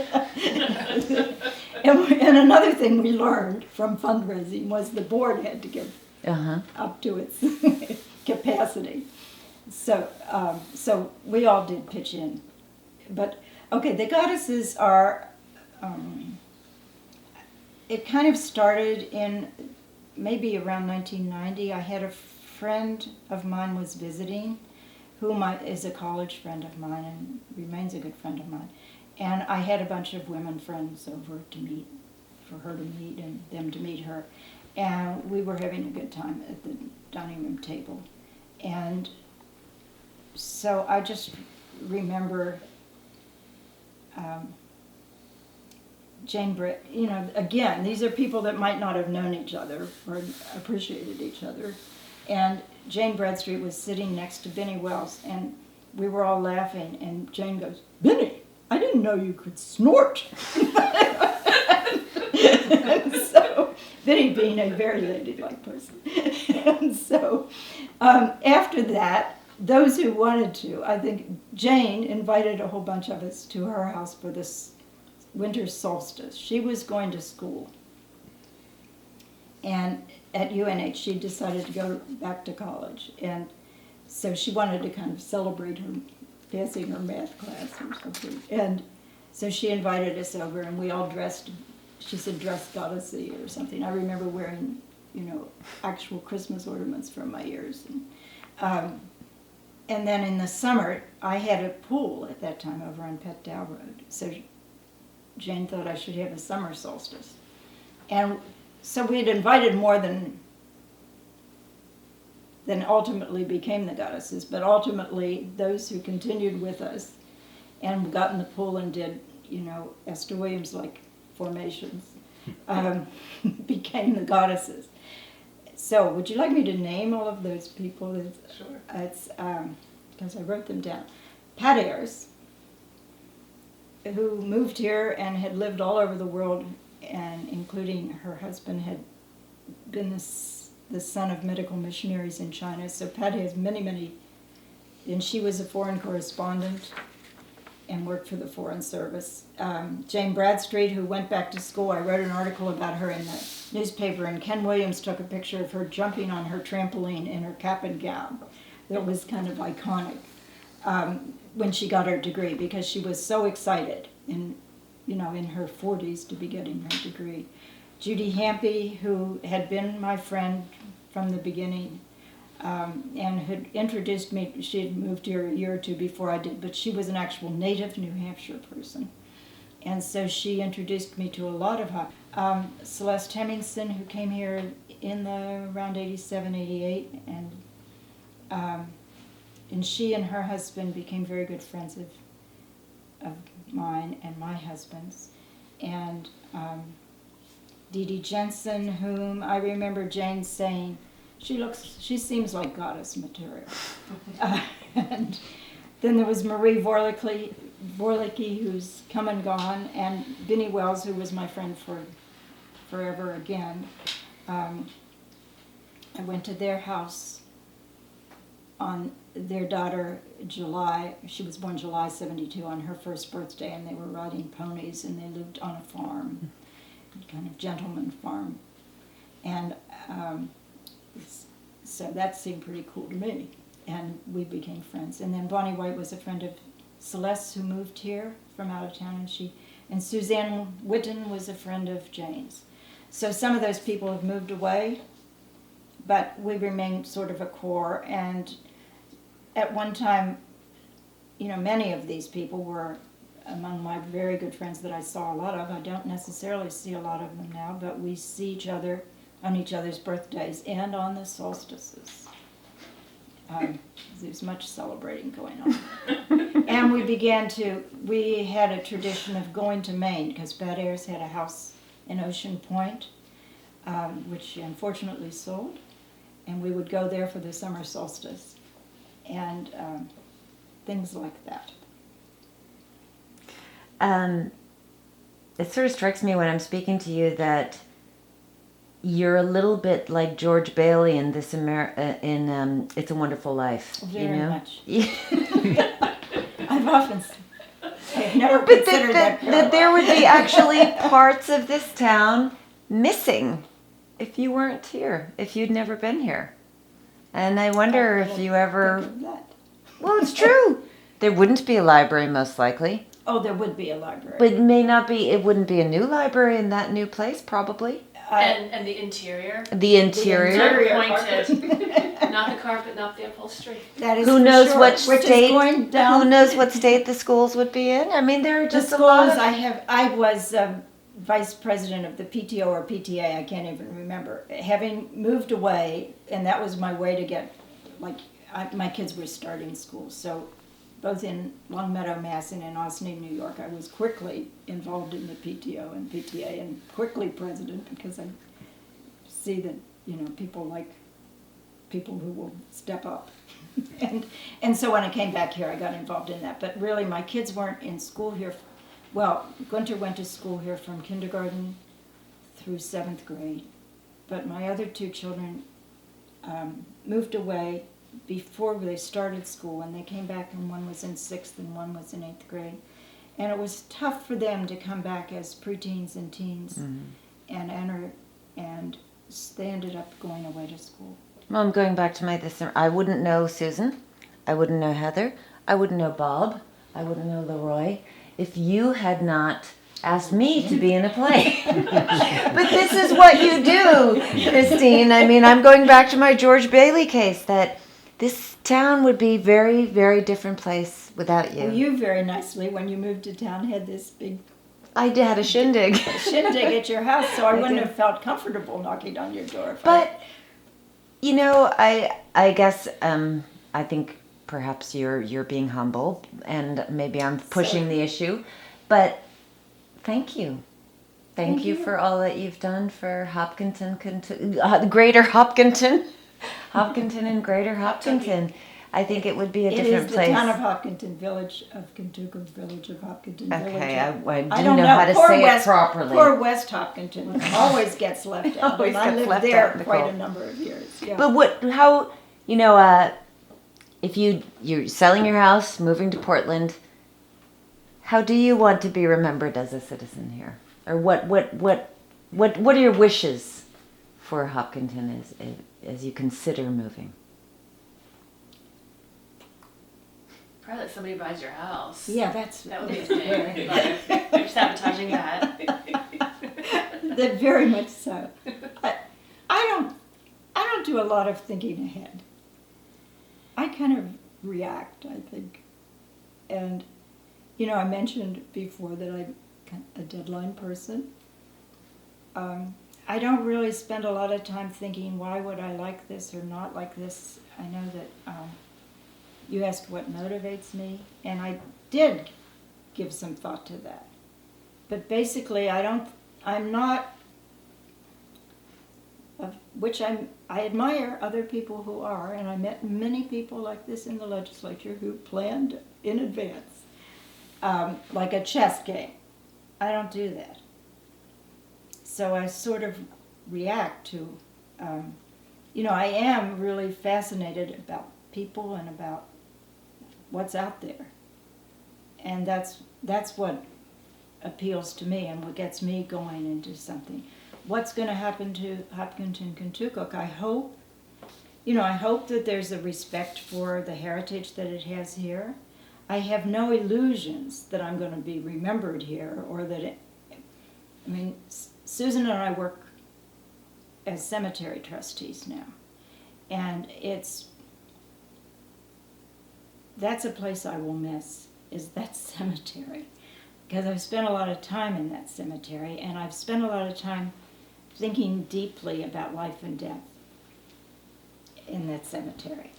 And another thing we learned from fundraising was the board had to give Uh-huh. up to its capacity. So we all did pitch in. But, okay, the goddesses are, it kind of started in maybe around 1990. I had a friend of mine was visiting, whom is a college friend of mine and remains a good friend of mine. And I had a bunch of women friends over to meet, for her to meet and them to meet her. And we were having a good time at the dining room table. And so I just remember Jane Brett, again, these are people that might not have known each other or appreciated each other. And Jane Bradstreet was sitting next to Benny Wells, and we were all laughing, and Jane goes, "Benny, I didn't know you could snort." And so, Benny being a very ladylike person. And so, after that, those who wanted to, I think Jane invited a whole bunch of us to her house for this winter solstice. She was going to school. And at UNH, she decided to go back to college. And so she wanted to kind of celebrate her passing her math class or something. And so she invited us over, and we all dressed, she said, dress goddessy or something. I remember wearing, actual Christmas ornaments from my ears. And then in the summer, I had a pool at that time over on Pet Dow Road. So Jane thought I should have a summer solstice. And so we had invited more than ultimately became the goddesses, but ultimately those who continued with us and got in the pool and did, Esther Williams-like formations, became the goddesses. So would you like me to name all of those people? Sure. It's because I wrote them down. Pat Ayers, who moved here and had lived all over the world, and including her husband had been the son of medical missionaries in China. So Pat has many, and she was a foreign correspondent and worked for the Foreign Service. Jane Bradstreet, who went back to school, I wrote an article about her in the newspaper, and Ken Williams took a picture of her jumping on her trampoline in her cap and gown. That was kind of iconic when she got her degree, because she was so excited in her 40s to be getting her degree. Judy Hampe, who had been my friend from the beginning, and had introduced me. She had moved here a year or two before I did, but she was an actual native New Hampshire person. And so she introduced me to a lot of Celeste Hemmingson, who came here in around 87, 88, and she and her husband became very good friends of mine and my husband's. And Dee Dee Jensen, whom I remember Jane saying, she seems like goddess material. And then there was Marie Vorlicke, who's come and gone, and Benny Wells, who was my friend for forever again. I went to their house on their daughter, she was born July 72, on her first birthday, and they were riding ponies, and they lived on a farm, kind of gentleman farm. And so that seemed pretty cool to me, and we became friends. And then Bonnie White was a friend of Celeste, who moved here from out of town, and Suzanne Witten was a friend of Jane's. So some of those people have moved away, but we remained sort of a core. And at one time, many of these people were among my very good friends that I saw a lot of. I don't necessarily see a lot of them now, but we see each other on each other's birthdays and on the solstices. There's much celebrating going on. And we had a tradition of going to Maine, because Bad Airs had a house in Ocean Point, which unfortunately sold. And we would go there for the summer solstice and things like that. It sort of strikes me when I'm speaking to you that you're a little bit like George Bailey in this in It's a Wonderful Life. Very you know? much. I've never considered that there would be actually parts of this town missing if you weren't here, if you'd never been here. And I wonder if you ever... Think of that. Well, it's true. There wouldn't be a library, most likely. Oh, there would be a library. But it wouldn't be a new library in that new place, probably. And the interior. The interior. Not pointed. Not the carpet, not the upholstery. That is Who for knows sure. what Which state? is going down. Who knows what state the schools would be in? I mean, there are The just a schools lot of... I was vice president of the PTO or PTA, I can't even remember. Having moved away, and that was my way to get, my kids were starting school, so both in Longmeadow, Mass. And in Ossining, New York, I was quickly involved in the PTO and PTA and quickly president because I see that, people like people who will step up. and so when I came back here, I got involved in that. But really, my kids weren't in school here. Well, Gunter went to school here from kindergarten through 7th grade. But my other two children moved away before they started school, and they came back, and one was in 6th and one was in 8th grade. And it was tough for them to come back as preteens and teens and enter, and they ended up going away to school. Well, I'm going back to I wouldn't know Susan. I wouldn't know Heather. I wouldn't know Bob. I wouldn't know Leroy if you had not asked me to be in a play. But this is what you do, Christine. I mean, I'm going back to my George Bailey case, that this town would be a very, very different place without you. Well, you very nicely, when you moved to town, had this big I had a shindig. shindig at your house, so I wouldn't did. have felt comfortable knocking on your door. But, I guess I think perhaps you're being humble, and maybe I'm pushing the issue, but thank you. Thank you for all that you've done for Hopkinton, Greater Hopkinton. Hopkinton and Greater Hopkinton. I think it would be a different It is the place. town of Hopkinton, village of Kentucky, village of Hopkinton, village Okay, of... I do don't know how to Poor say West, it properly. Poor West Hopkinton always gets left out. Always and I gets lived left there out, quite Nicole. a number of years. Yeah. But if you're selling your house, moving to Portland, how do you want to be remembered as a citizen here? Or what are your wishes for Hopkinton as you consider moving? Probably that somebody buys your house. Yeah, That would be big. Like, you're sabotaging that. that very much so. I don't do a lot of thinking ahead. I kind of react, I think. And, I mentioned before that I'm a deadline person. I don't really spend a lot of time thinking, why would I like this or not like this? I know that you asked what motivates me, and I did give some thought to that. But basically, I'm not, I admire other people who are, and I met many people like this in the legislature who planned in advance, like a chess game. I don't do that. So I sort of react to, I am really fascinated about people and about what's out there. And that's what appeals to me and what gets me going into something. What's going to happen to Hopkinton, Kentucky? I hope that there's a respect for the heritage that it has here. I have no illusions that I'm going to be remembered here or that Susan and I work as cemetery trustees now. And that's a place I will miss, is that cemetery. Because I've spent a lot of time in that cemetery, and I've spent a lot of time thinking deeply about life and death in that cemetery.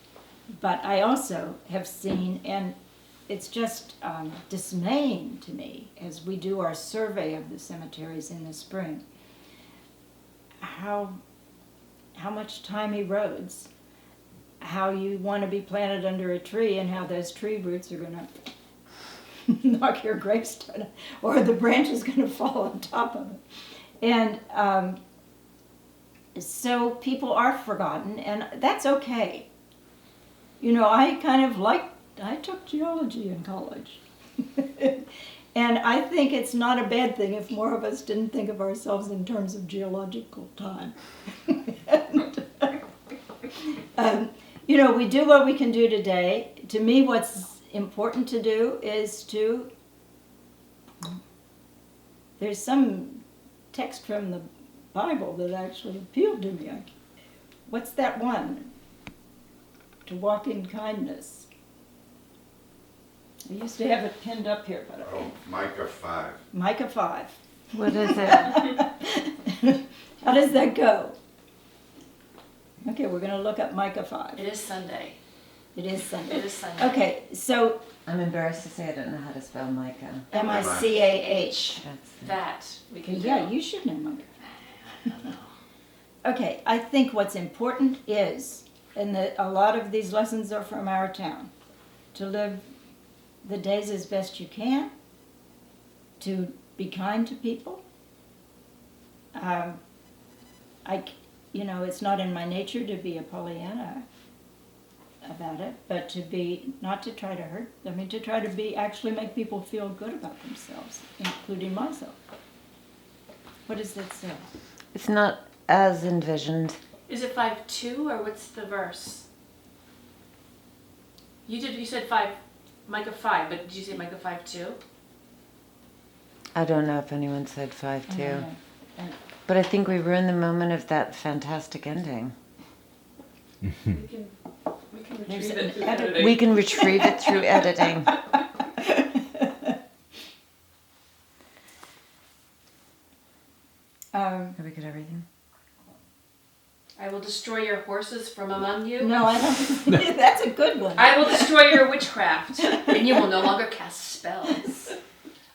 But I also have seen, and it's just dismaying to me as we do our survey of the cemeteries in the spring, how much time erodes, how you want to be planted under a tree, and how those tree roots are going to knock your gravestone, or the branch is going to fall on top of it. And so people are forgotten, and that's okay. You know, I took geology in college. And I think it's not a bad thing if more of us didn't think of ourselves in terms of geological time. You know, we do what we can do today. To me, what's important to do is there's some text from the Bible that actually appealed to me. What's that one? To walk in kindness. I used to have it pinned up here, but Oh, Micah 5. Micah 5. What is it? How does that go? Okay, we're going to look up Micah 5. It is Sunday. It is Sunday. It is Sunday. Okay, so I'm embarrassed to say I don't know how to spell Micah. Micah. That's That we can do. Yeah, you should know Micah. Okay, I think what's important is, and a lot of these lessons are from our town, to live the days as best you can, to be kind to people. It's not in my nature to be a Pollyanna about it, but not to try to hurt them, to try to actually make people feel good about themselves, including myself. What does that say? It's not as envisioned. Is it 5:2 or what's the verse? You said 5, Micah 5, but did you say Micah 5:2? I don't know if anyone said 5 I too. don't know. But I think we ruined the moment of that fantastic ending. We can There's retrieve an it through edit. editing. We can retrieve it through editing. Have we got everything? I will destroy your horses from among you. No, I don't. That's a good one. I will destroy your witchcraft, and you will no longer cast spells.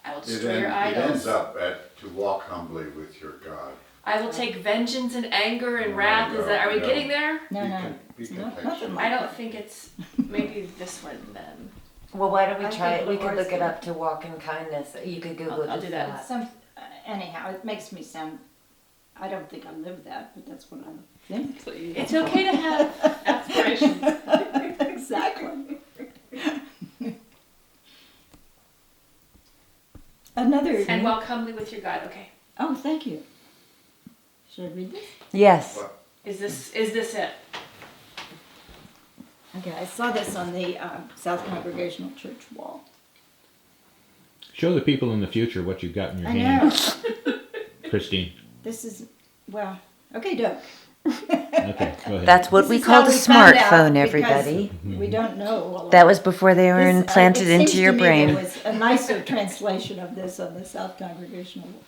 I will It destroy your ends idols. up at to walk humbly with your God. I will take vengeance and anger and wrath. Are we No. getting there? No, Be no. con- be It's not- contextual. nothing like I don't think it's maybe this one then. Well, why don't we I try think it? We could Laura's look it gonna- up to walk in kindness. You could Google I'll just do that. Anyhow, it makes me sound. I don't think I live that, but that's what I think. So you- It's okay to have aspirations. Exactly. Another. And walk humbly with your God. Okay. Oh, thank you. Should I read this? Yes. What? Is this it? Okay, I saw this on the South Congregational Church wall. Show the people in the future what you've got in your I hand, know. Christine. This is, well, okay, Doug. Okay, go ahead. That's what This we is how called a we found out, smartphone, because everybody. We don't know. a lot. That was before they were This- implanted it into seems your to me brain. There was a nicer translation of this on the South Congregational wall.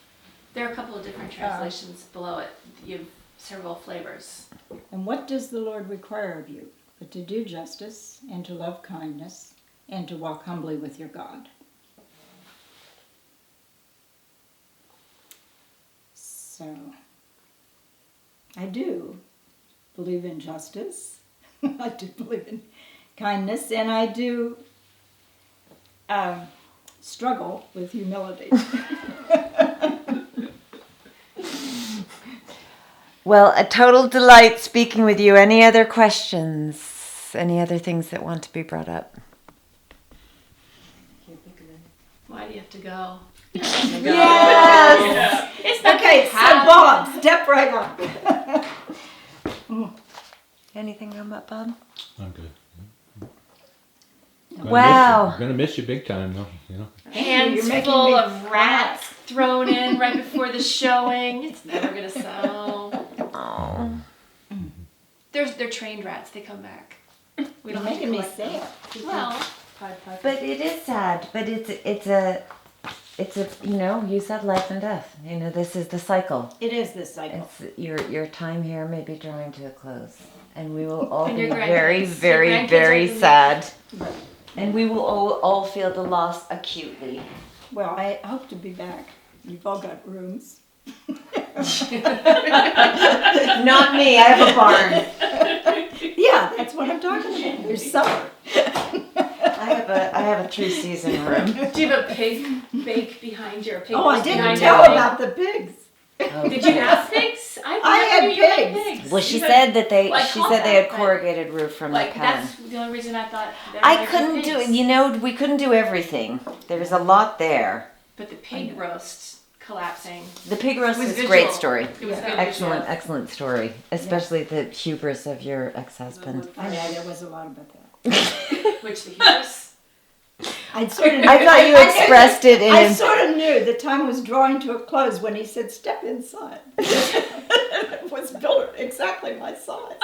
There are a couple of different translations below it. You have several flavors. And what does the Lord require of you? But to do justice, and to love kindness, and to walk humbly with your God. So, I do believe in justice. I do believe in kindness, and I do struggle with humility. Well, a total delight speaking with you. Any other questions? Any other things that want to be brought up? Why do you have to go? Yes! It's not Okay, gonna so happen. Bob, step right up. Anything come up, Bob? I'm good. Wow. I'm gonna miss you big time, though. You know. Hands You're making full me of rats thrown in right before the showing. It's never gonna sell. Oh. They're trained rats. They come back. We You're don't have to making me collect them. sad. Well, But it is sad. But it's it's a, you know, you said life and death. You know, this is the cycle. It is this cycle. It's your time here may be drawing to a close, and we will all And be your very, grandkids. very, Your grandkids very are gonna be- sad, Right. and we will all feel the loss acutely. Well, I hope to be back. You've all got rooms. Not me. I have a barn. Yeah, that's what I'm talking about. There's summer. I have a 3-season room. Do you have a pig bake behind you? Or a pig Oh, I roast didn't behind tell you? about the pigs. Did you have pigs? I never had knew you had pigs. Well, she You had- said that they. Well, I She caught said they had that, but- corrugated roof from Like the pen. that's the only reason I thought. there I might be couldn't do it. pigs. You know, we couldn't do everything. There was a lot there. But the pig roast collapsing. The pig roast Was is a visual. great story. It was Yeah. very Excellent, visual. excellent story. Especially the hubris of your ex-husband. I know there was a lot about that. Which the hubris. I sort of. I thought you expressed it in. I sort of knew the time was drawing to a close when he said, "Step inside." It was built exactly my size.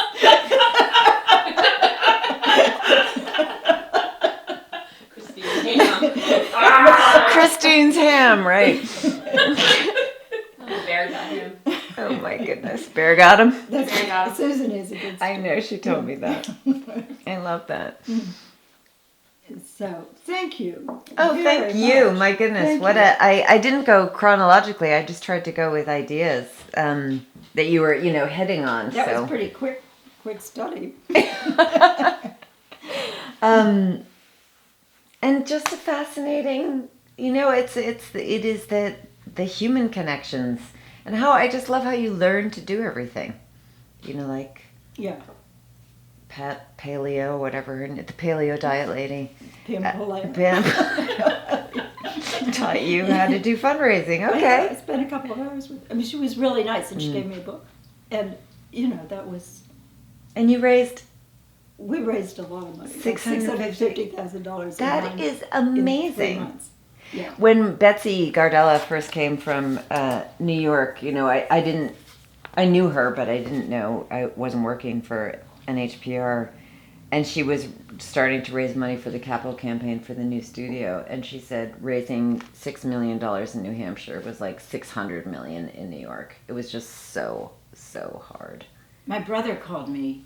Christine Hamm. Christine's ham, right? The bear got him. Oh my goodness, Bear got him. That's, There you go. Susan is a good. I know she told me that. I love that. So thank you. Oh, very thank you. much. My goodness, Thank what you. I didn't go chronologically. I just tried to go with ideas that you were, heading on. That so. was pretty quick study. And just a fascinating, it is the human connections and how I just love how you learn to do everything. Like Yeah, Pat Paleo, whatever her the paleo diet lady. Pam Polite. Pam taught you how to do fundraising. I Okay. spent a couple of hours with. I mean, she was really nice, and she Mm. gave me a book, and that was. And you raised We raised a lot of money. $650,000. $650,000. That is In 3 amazing. months. Yeah. When Betsy Gardella first came from New York, I knew her, but I didn't know, I wasn't working for NHPR. And she was starting to raise money for the capital campaign for the new studio. And she said raising $6 million in New Hampshire was like $600 million in New York. It was just so hard. My brother called me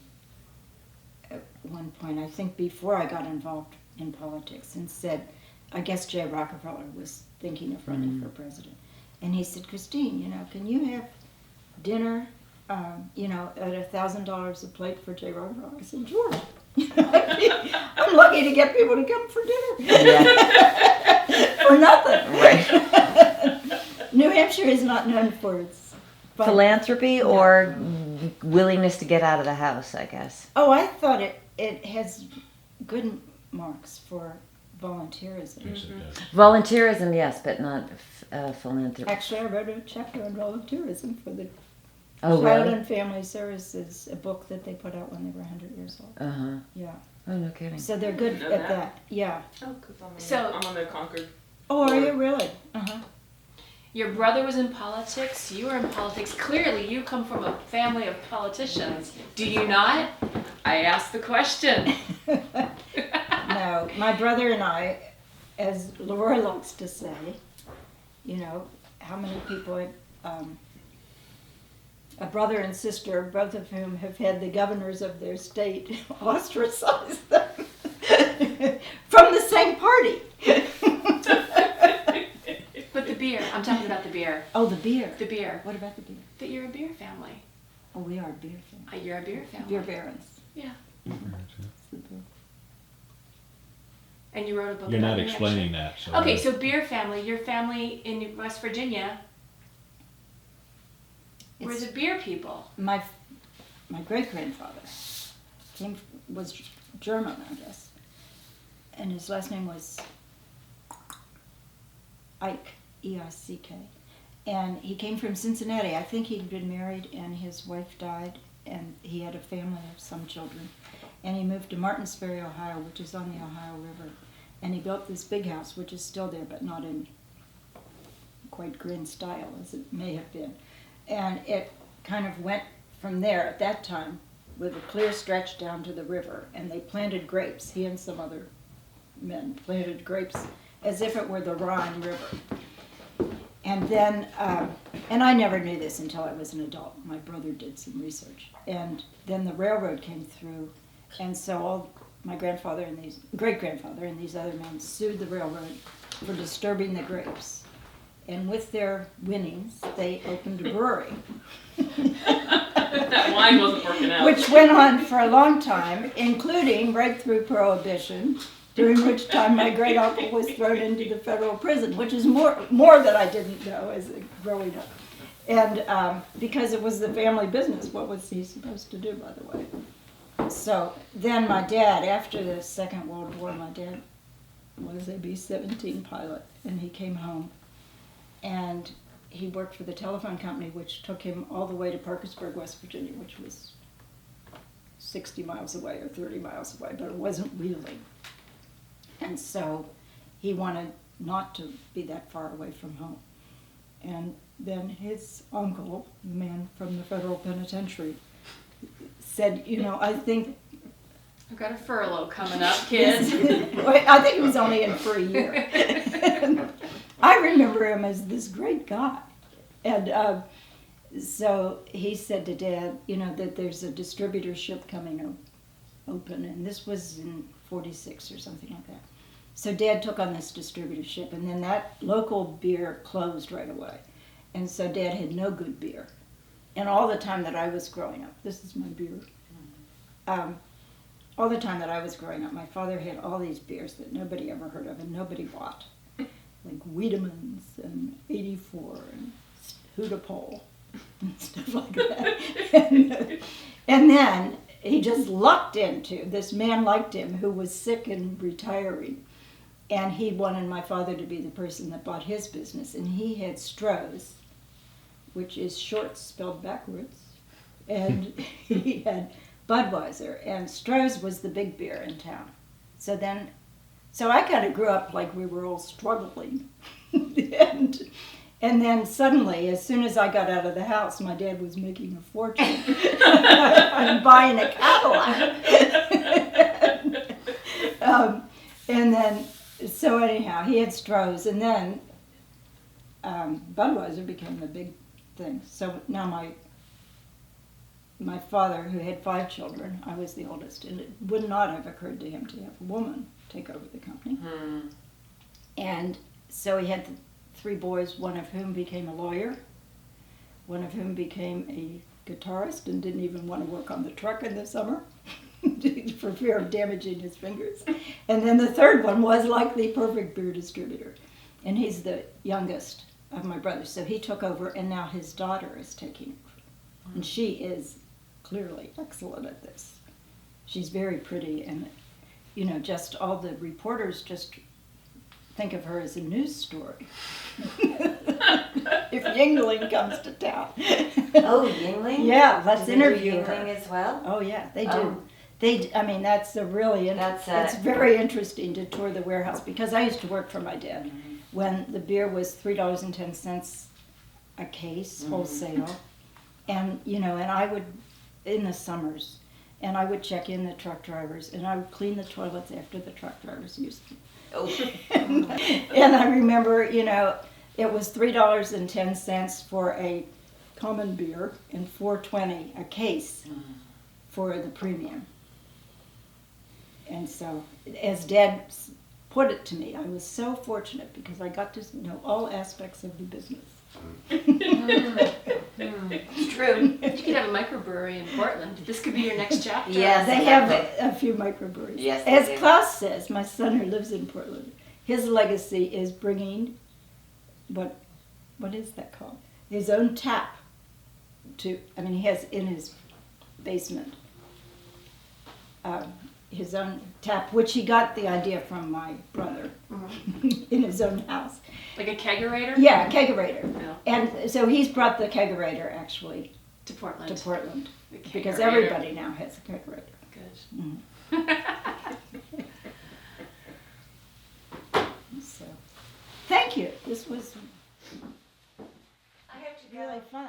at one point, I think before I got involved in politics, and said, I guess Jay Rockefeller was thinking of running for president. And he said, Christine, can you have dinner, at $1,000 a plate for Jay Rockefeller? I said, sure. I'm lucky to get people to come for dinner. Yeah. For nothing. Right. New Hampshire is not known for its Philanthropy or willingness to get out of the house, I guess. Oh, I thought it has good marks for volunteerism. Yes, it does. Volunteerism, yes, but not philanthropy. Actually, I wrote a chapter on volunteerism for the Oh, Child really? and Family Services, a book that they put out when they were 100 years old. Uh-huh. Yeah. Oh, no kidding. So they're good Know at that. that. Yeah. Oh, because So- I'm on the Concord. Oh, are you really? Uh-huh. Your brother was in politics. You were in politics. Clearly, you come from a family of politicians. Do you not? I asked the question. No, my brother and I, as Laura likes to say, how many people had, a brother and sister, both of whom have had the governors of their state ostracize them from the same party. But the beer. I'm talking about the beer. Oh, the beer. The beer. What about the beer? That you're a beer family. Oh, we are a beer family. You're a beer family. Beer barons. Yeah. It's the beer. And you wrote a book You're about not New explaining Hampshire. that. So Okay, so beer family. Your family in West Virginia were It's- the beer people. My great grandfather was German, I guess, and his last name was Ike, E-I-C-K, and he came from Cincinnati. I think he'd been married, and his wife died, and he had a family of some children, and he moved to Martinsbury, Ohio, which is on the Ohio River, and he built this big house, which is still there, but not in quite grand style as it may have been. And it kind of went from there at that time with a clear stretch down to the river. And they planted grapes. He and some other men planted grapes as if it were the Rhine River. And then, and I never knew this until I was an adult. My brother did some research. And then the railroad came through, and so all my grandfather and these great-grandfather and these other men sued the railroad for disturbing the grapes. And with their winnings, they opened a brewery. That wine wasn't working out. Which went on for a long time, including right through Prohibition, during which time my great uncle was thrown into the federal prison, which is more that I didn't know as growing up. And because it was the family business, what was he supposed to do, by the way? So then my dad, after the Second World War, my dad was a B-17 pilot, and he came home, and he worked for the telephone company, which took him all the way to Parkersburg, West Virginia, which was 60 miles away or 30 miles away, but it wasn't really. And so he wanted not to be that far away from home. And then his uncle, the man from the federal penitentiary, said, you know, I think... I've got a furlough coming up, kids. I think he was only in for a year. I remember him as this great guy. And so he said to Dad, you know, that there's a distributorship coming open, and this was in 46 or something like that. So Dad took on this distributorship, and then that local beer closed right away. And so Dad had no good beer. And all the time that I was growing up, this is my beer, all the time that I was growing up, my father had all these beers that nobody ever heard of and nobody bought. Like Wiedemann's and 84 and Hootapole and stuff like that. And then he just lucked into, this man liked him who was sick and retiring. And he wanted my father to be the person that bought his business. And he had Stroh's, which is short spelled backwards. And he had Budweiser. And Stroh's was the big beer in town. So I kind of grew up like we were all struggling. And then suddenly, as soon as I got out of the house, my dad was making a fortune. I'm buying a Cadillac. And then, so anyhow, he had Stroh's. And then Budweiser became the big thing. So now my father, who had 5 children, I was the oldest, and it would not have occurred to him to have a woman take over the company. And so he had 3 boys, one of whom became a lawyer, one of whom became a guitarist and didn't even want to work on the truck in the summer for fear of damaging his fingers. And then the 3rd one was like the perfect beer distributor. And he's the youngest of my brothers, so he took over, and now his daughter is taking over. And she is clearly excellent at this. She's very pretty, and you know, just all the reporters just think of her as a news story. If Yingling comes to town. Oh, Yingling? Yeah, let's Do they do interview her. Yingling as well? Oh yeah, they do. Oh. I mean, that's a really, That's it's very interesting to tour the warehouse, because I used to work for my dad when the beer was $3.10 a case, wholesale. And, you know, and I would, in the summers, and I would check in the truck drivers, and I would clean the toilets after the truck drivers used them. Oh. And I remember, you know, it was $3.10 for a common beer and $4.20 a case for the premium. And so, as Dad put it to me, I was so fortunate because I got to know all aspects of the business. It's true. You could have a microbrewery in Portland. This could be your next chapter. Yes, They have exactly. a few microbreweries. Yes, they As do. Klaus says, my son who lives in Portland, his legacy is bringing, what is that called? His own tap to, I mean, he has in his basement his own tap, which he got the idea from my brother in his own house. Like a kegerator? Yeah, a kegerator. Yeah. And so he's brought the kegerator actually To Portland. to Portland The because kegerator. everybody now has a kegerator. Good. So, thank you. This was I have to really fun.